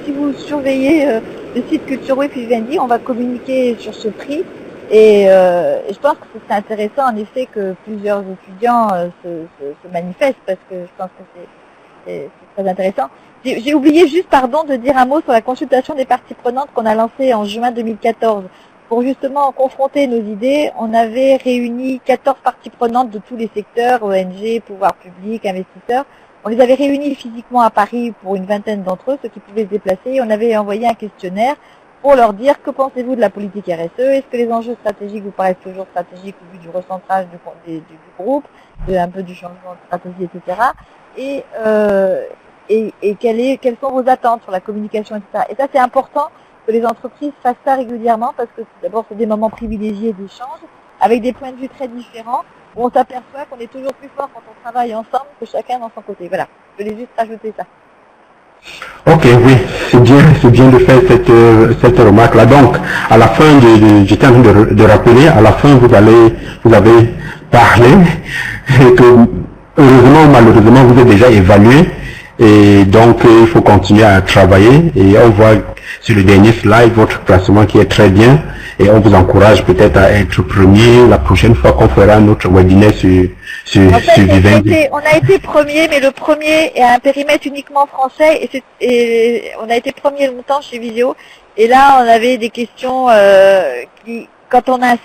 S5: si vous surveillez le site Culture Week Vivendi, on va communiquer sur ce prix. Et je pense que c'est intéressant en effet que plusieurs étudiants se manifestent parce que je pense que c'est très intéressant. J'ai oublié juste, pardon, de dire un mot sur la consultation des parties prenantes qu'on a lancée en juin 2014. Pour justement confronter nos idées, on avait réuni 14 parties prenantes de tous les secteurs, ONG, pouvoir public, investisseurs. On les avait réunis physiquement à Paris pour une vingtaine d'entre eux, ceux qui pouvaient se déplacer. On avait envoyé un questionnaire pour leur dire que pensez-vous de la politique RSE, est-ce que les enjeux stratégiques vous paraissent toujours stratégiques au vu du recentrage du groupe, un peu du changement de stratégie, etc. Et quelles sont vos attentes sur la communication, etc. Et ça, c'est important que les entreprises fassent ça régulièrement parce que d'abord, c'est des moments privilégiés d'échange avec des points de vue très différents où on s'aperçoit qu'on est toujours plus fort quand on travaille ensemble que chacun dans son côté. Voilà, je voulais juste rajouter ça.
S6: Ok, oui, c'est bien de faire cette remarque-là. Donc, à la fin, j'étais en train de rappeler, à la fin, vous avez parlé, et que heureusement ou malheureusement, vous êtes déjà évalué, et donc il faut continuer à travailler, et on voit sur le dernier slide votre classement qui est très bien, et on vous encourage peut-être à être premier la prochaine fois qu'on fera notre webinaire sur Vivendi.
S5: On a été premier, mais le premier est à un périmètre uniquement français, et on a été premier longtemps chez Visio, et là on avait des questions quand on a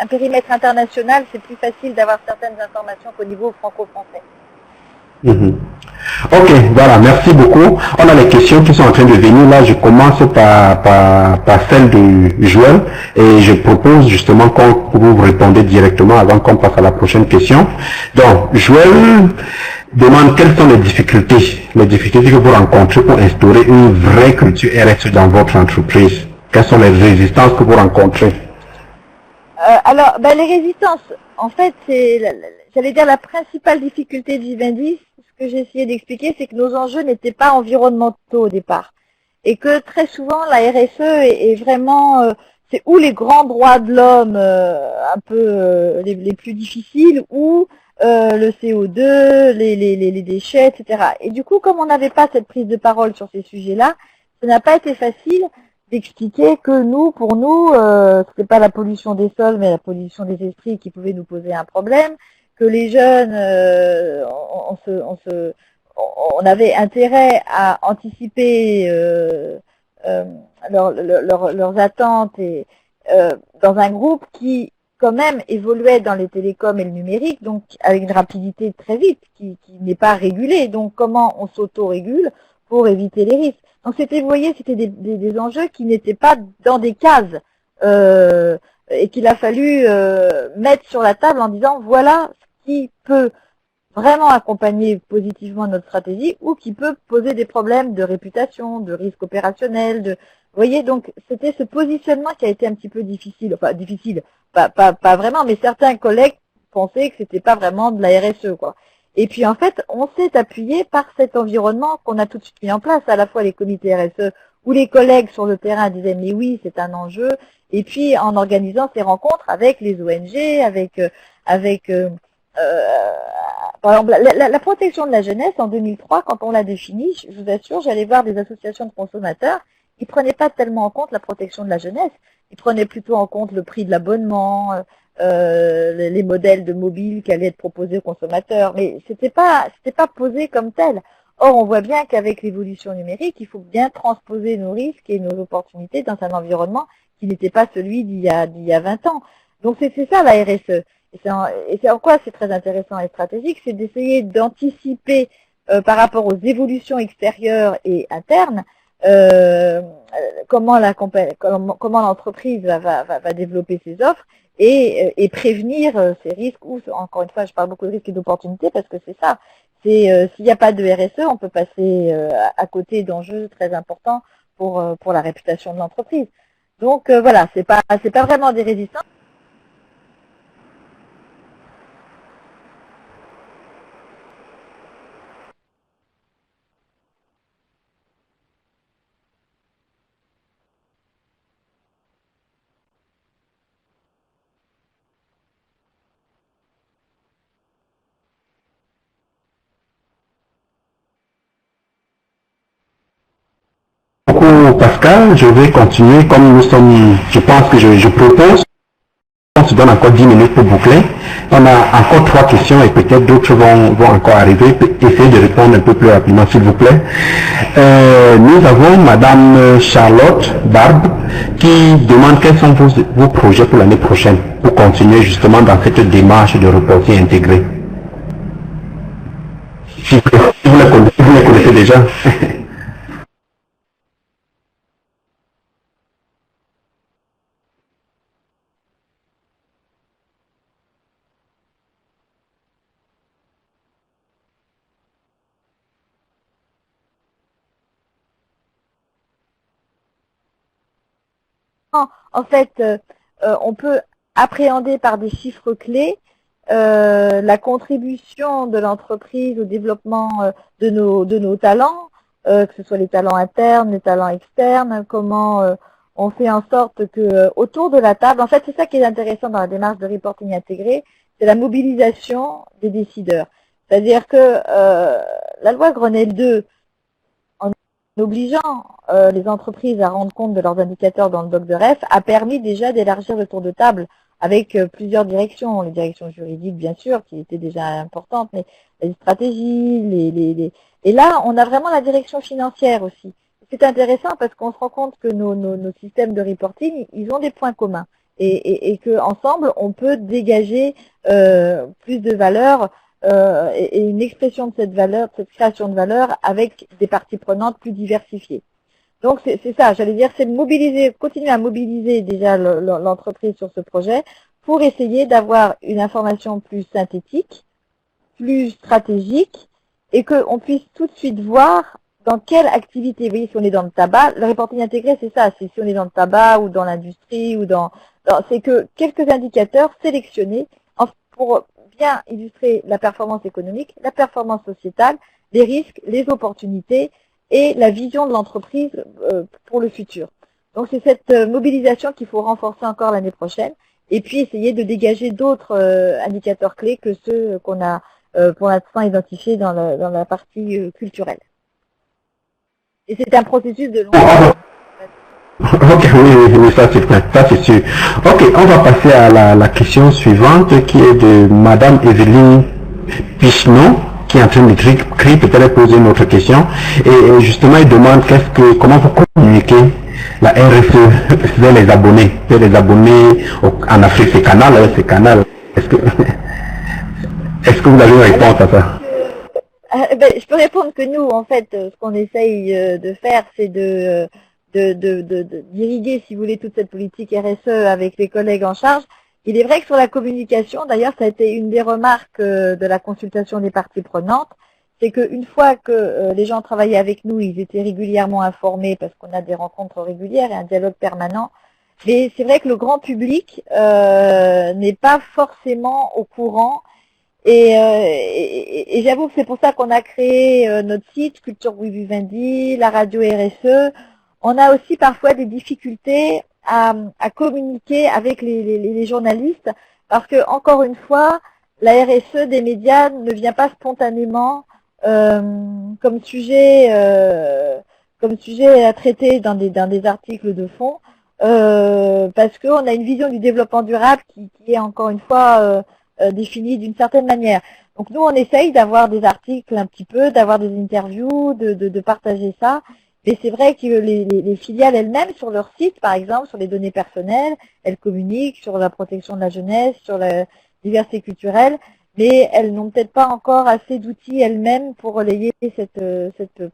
S5: un périmètre international, c'est plus facile d'avoir certaines informations qu'au niveau franco-français.
S6: Ok, voilà, merci beaucoup. On a les questions qui sont en train de venir. Là, je commence par celle de Joël et je propose justement que vous répondez directement avant qu'on passe à la prochaine question. Donc, Joël demande quelles sont les difficultés que vous rencontrez pour instaurer une vraie culture RSE dans votre entreprise. Quelles sont les résistances que vous rencontrez?
S5: Alors, les résistances, en fait, j'allais dire la principale difficulté de Vivendi, ce que j'ai essayé d'expliquer, c'est que nos enjeux n'étaient pas environnementaux au départ. Et que très souvent, la RSE est vraiment, c'est ou les grands droits de l'homme un peu les plus difficiles, ou le CO2, les déchets, etc. Et du coup, comme on n'avait pas cette prise de parole sur ces sujets-là, ça n'a pas été facile d'expliquer que pour nous, c'était pas la pollution des sols, mais la pollution des esprits qui pouvait nous poser un problème, que les jeunes, on avait intérêt à anticiper leurs attentes et dans un groupe qui quand même évoluait dans les télécoms et le numérique, donc avec une rapidité très vite, qui n'est pas régulée. Donc comment on s'auto-régule pour éviter les risques. Donc c'était, vous voyez, c'était des enjeux qui n'étaient pas dans des cases et qu'il a fallu mettre sur la table en disant voilà ce qui peut vraiment accompagner positivement notre stratégie ou qui peut poser des problèmes de réputation, de risque opérationnel. Vous voyez, donc c'était ce positionnement qui a été un petit peu difficile, enfin difficile, pas vraiment, mais certains collègues pensaient que c'était pas vraiment de la RSE, quoi. Et puis en fait, on s'est appuyé par cet environnement qu'on a tout de suite mis en place, à la fois les comités RSE, où les collègues sur le terrain disaient mais oui, c'est un enjeu, et puis en organisant ces rencontres avec les ONG, par exemple, la protection de la jeunesse, en 2003, quand on l'a définie, je vous assure, j'allais voir des associations de consommateurs, ils ne prenaient pas tellement en compte la protection de la jeunesse, ils prenaient plutôt en compte le prix de l'abonnement, les modèles de mobile qui allaient être proposés aux consommateurs, mais c'était pas posé comme tel. Or, on voit bien qu'avec l'évolution numérique, il faut bien transposer nos risques et nos opportunités dans un environnement qui n'était pas celui d'il y a 20 ans. Donc c'est ça la RSE. Et c'est en quoi c'est très intéressant et stratégique, c'est d'essayer d'anticiper par rapport aux évolutions extérieures et internes comment l'entreprise va développer ses offres et prévenir ces risques, ou encore une fois je parle beaucoup de risques et d'opportunités parce que c'est ça, s'il n'y a pas de RSE, on peut passer à côté d'enjeux très importants pour la réputation de l'entreprise. Donc voilà, c'est pas vraiment des résistances.
S6: beaucoup Pascal. Je vais continuer comme nous sommes, je pense que je propose. On se donne encore 10 minutes pour boucler. On a encore 3 questions et peut-être d'autres vont encore arriver. Essayez de répondre un peu plus rapidement s'il vous plaît. Nous avons Madame Charlotte Barbe qui demande quels sont vos projets pour l'année prochaine pour continuer justement dans cette démarche de reporting intégré. Si vous les connaissez déjà.
S5: En fait, on peut appréhender par des chiffres clés la contribution de l'entreprise au développement de nos talents, que ce soit les talents internes, les talents externes, comment on fait en sorte que autour de la table, en fait c'est ça qui est intéressant dans la démarche de reporting intégré, c'est la mobilisation des décideurs. C'est-à-dire que la loi Grenelle 2, en obligeant les entreprises à rendre compte de leurs indicateurs dans le doc de REF, a permis déjà d'élargir le tour de table avec plusieurs directions, les directions juridiques bien sûr, qui étaient déjà importantes, mais les stratégies, et là on a vraiment la direction financière aussi. C'est intéressant parce qu'on se rend compte que nos systèmes de reporting, ils ont des points communs et qu'ensemble on peut dégager plus de valeur et une expression de cette valeur, de cette création de valeur avec des parties prenantes plus diversifiées. Donc c'est ça, j'allais dire, c'est de mobiliser, continuer à mobiliser déjà l'entreprise sur ce projet pour essayer d'avoir une information plus synthétique, plus stratégique et qu'on puisse tout de suite voir dans quelle activité, vous voyez, si on est dans le tabac, le reporting intégré c'est ça, c'est si on est dans le tabac ou dans l'industrie ou c'est que quelques indicateurs sélectionnés pour bien illustrer la performance économique, la performance sociétale, les risques, les opportunités et la vision de l'entreprise pour le futur. Donc c'est cette mobilisation qu'il faut renforcer encore l'année prochaine et puis essayer de dégager d'autres indicateurs clés que ceux qu'on a pour l'instant identifiés dans la partie culturelle. Et c'est un processus de long terme.
S6: Ok, oui, ça c'est sûr. Ok, on va passer à la question suivante qui est de Madame Evelyne Pichnon, qui est en train d'écrire, peut-être poser une autre question. Et justement, il demande comment vous communiquez la RSE vers les abonnés. Vers les abonnés en Afrique, c'est Canal. Est-ce que vous avez une réponse à ça?
S5: Je peux répondre que nous, en fait, ce qu'on essaye de faire, c'est d'irriguer, si vous voulez, toute cette politique RSE avec les collègues en charge. Il est vrai que sur la communication, d'ailleurs, ça a été une des remarques de la consultation des parties prenantes, c'est qu'une fois que les gens travaillaient avec nous, ils étaient régulièrement informés parce qu'on a des rencontres régulières et un dialogue permanent. Mais c'est vrai que le grand public n'est pas forcément au courant. Et j'avoue que c'est pour ça qu'on a créé notre site Culture Vivendi, la radio RSE. On a aussi parfois des difficultés à communiquer avec les journalistes parce que, encore une fois, la RSE des médias ne vient pas spontanément comme sujet à traiter dans des articles de fond parce qu'on a une vision du développement durable qui est encore une fois définie d'une certaine manière. Donc nous on essaye d'avoir des articles un petit peu, d'avoir des interviews, de partager ça. Mais c'est vrai que les filiales elles-mêmes, sur leur site, par exemple, sur les données personnelles, elles communiquent sur la protection de la jeunesse, sur la diversité culturelle, mais elles n'ont peut-être pas encore assez d'outils elles-mêmes pour relayer cette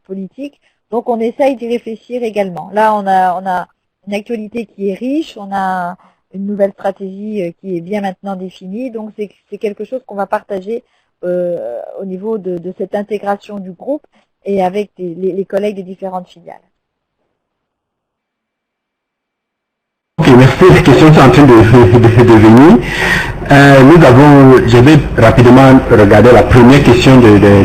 S5: politique. Donc on essaye d'y réfléchir également. Là, on a une actualité qui est riche, on a une nouvelle stratégie qui est bien maintenant définie, donc c'est quelque chose qu'on va partager au niveau de cette intégration du groupe et avec les collègues des différentes filiales.
S6: Ok, merci. Les questions sont en train de venir. Je vais rapidement regarder la première question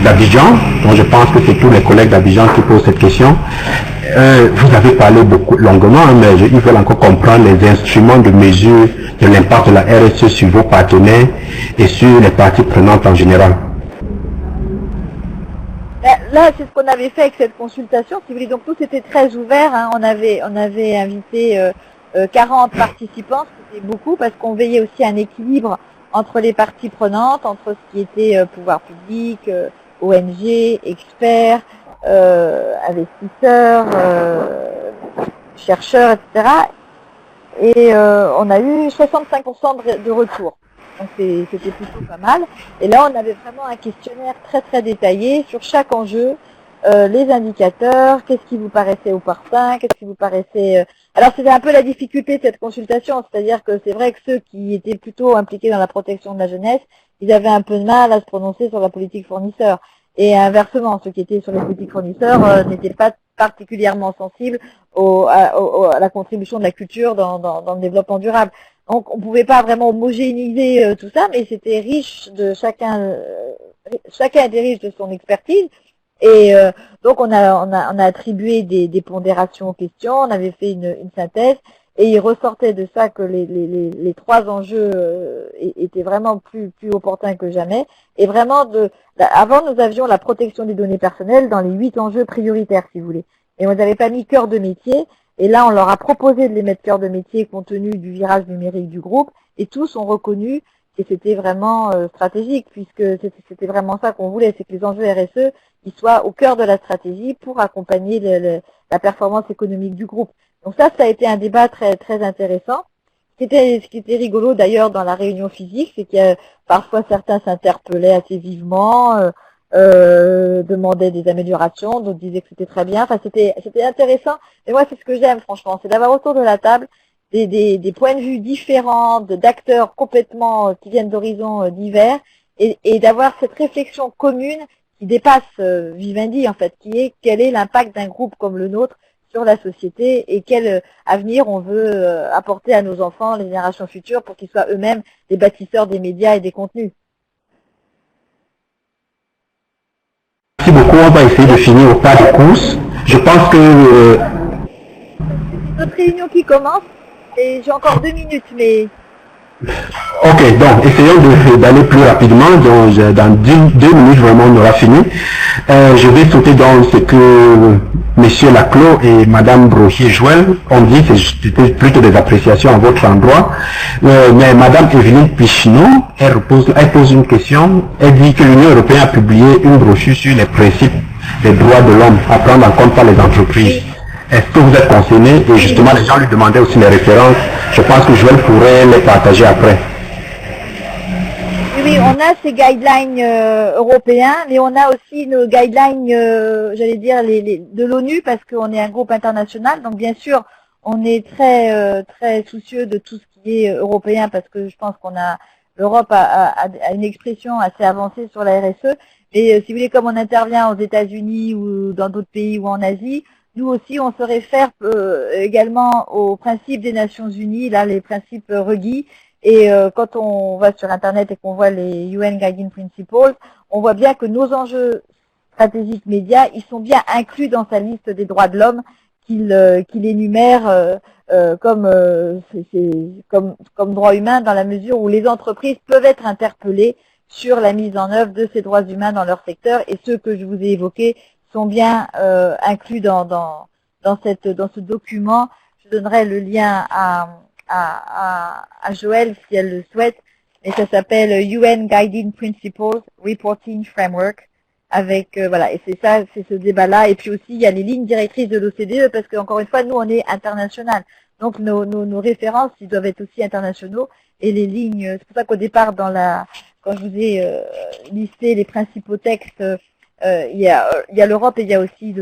S6: d'Abidjan. Donc je pense que c'est tous les collègues d'Abidjan qui posent cette question. Vous avez parlé longuement, mais ils veulent encore comprendre les instruments de mesure de l'impact de la RSE sur vos partenaires et sur les parties prenantes en général.
S5: Là, c'est ce qu'on avait fait avec cette consultation. Si vous voulez, donc nous, c'était très ouvert. Hein. On avait invité 40 participants, c'était beaucoup, parce qu'on veillait aussi à un équilibre entre les parties prenantes, entre ce qui était pouvoir public, ONG, experts, investisseurs, chercheurs, etc. Et on a eu 65% de retour. Donc c'était plutôt pas mal. Et là, on avait vraiment un questionnaire très très détaillé sur chaque enjeu, les indicateurs, qu'est-ce qui vous paraissait opportun, qu'est-ce qui vous paraissait... Alors c'était un peu la difficulté de cette consultation, c'est-à-dire que c'est vrai que ceux qui étaient plutôt impliqués dans la protection de la jeunesse, ils avaient un peu de mal à se prononcer sur la politique fournisseur. Et inversement, ceux qui étaient sur les politiques fournisseurs n'étaient pas particulièrement sensibles à la contribution de la culture dans le développement durable. Donc on ne pouvait pas vraiment homogénéiser tout ça, mais c'était riche de chacun était riche de son expertise. Et donc on a attribué des pondérations aux questions, on avait fait une synthèse, et il ressortait de ça que les trois enjeux étaient vraiment plus opportuns que jamais. Et vraiment, avant nous avions la protection des données personnelles dans les 8 enjeux prioritaires, si vous voulez. Et on n'avait pas mis cœur de métier. Et là, on leur a proposé de les mettre cœur de métier compte tenu du virage numérique du groupe. Et tous ont reconnu que c'était vraiment stratégique, puisque c'était vraiment ça qu'on voulait, c'est que les enjeux RSE ils soient au cœur de la stratégie pour accompagner la performance économique du groupe. Donc ça a été un débat très très intéressant. Ce qui était rigolo d'ailleurs dans la réunion physique, c'est que parfois certains s'interpellaient assez vivement, demandaient des améliorations, d'autres disaient que c'était très bien. Enfin c'était intéressant. Et moi c'est ce que j'aime franchement, c'est d'avoir autour de la table des points de vue différents, d'acteurs complètement qui viennent d'horizons divers, et d'avoir cette réflexion commune qui dépasse Vivendi en fait, qui est quel est l'impact d'un groupe comme le nôtre sur la société et quel avenir on veut apporter à nos enfants, les générations futures, pour qu'ils soient eux-mêmes les bâtisseurs des médias et des contenus.
S6: Merci beaucoup, on va essayer de finir au pas de course. Je pense que...
S5: C'est notre réunion qui commence et j'ai encore 2 minutes, mais...
S6: Ok, donc essayons d'aller plus rapidement. Donc, dans 2 minutes, vraiment, on aura fini. Je vais sauter dans ce que Monsieur Laclos et Madame Brochier-Joël ont dit. C'était plutôt des appréciations à votre endroit. Mais Madame Evelyne Pichineau, elle pose une question. Elle dit que l'Union européenne a publié une brochure sur les principes des droits de l'homme à prendre en compte par les entreprises. Est-ce que vous êtes concerné? Et justement, les gens lui demandaient aussi les références. Je pense que Joël pourrait les partager après.
S5: Oui, on a ces guidelines européens, mais on a aussi nos guidelines, j'allais dire, de l'ONU, parce qu'on est un groupe international. Donc, bien sûr, on est très très soucieux de tout ce qui est européen, parce que je pense l'Europe a une expression assez avancée sur la RSE. Et si vous voulez, comme on intervient aux États-Unis ou dans d'autres pays ou en Asie, nous aussi, on se réfère également aux principes des Nations Unies, là, les principes RUGI. Et quand on va sur Internet et qu'on voit les UN Guiding Principles, on voit bien que nos enjeux stratégiques médias, ils sont bien inclus dans sa liste des droits de l'homme qu'il énumère comme droits humains, dans la mesure où les entreprises peuvent être interpellées sur la mise en œuvre de ces droits humains dans leur secteur. Et ceux que je vous ai évoqués sont bien inclus dans ce document. Je donnerai le lien à Joël si elle le souhaite, mais ça s'appelle UN Guiding Principles Reporting Framework, avec voilà, et c'est ce débat-là. Et puis aussi il y a les lignes directrices de l'OCDE, parce qu'encore une fois nous on est international, donc nos références ils doivent être aussi internationaux, et les lignes, c'est pour ça qu'au départ quand je vous ai listé les principaux textes, il y a l'Europe et il y a aussi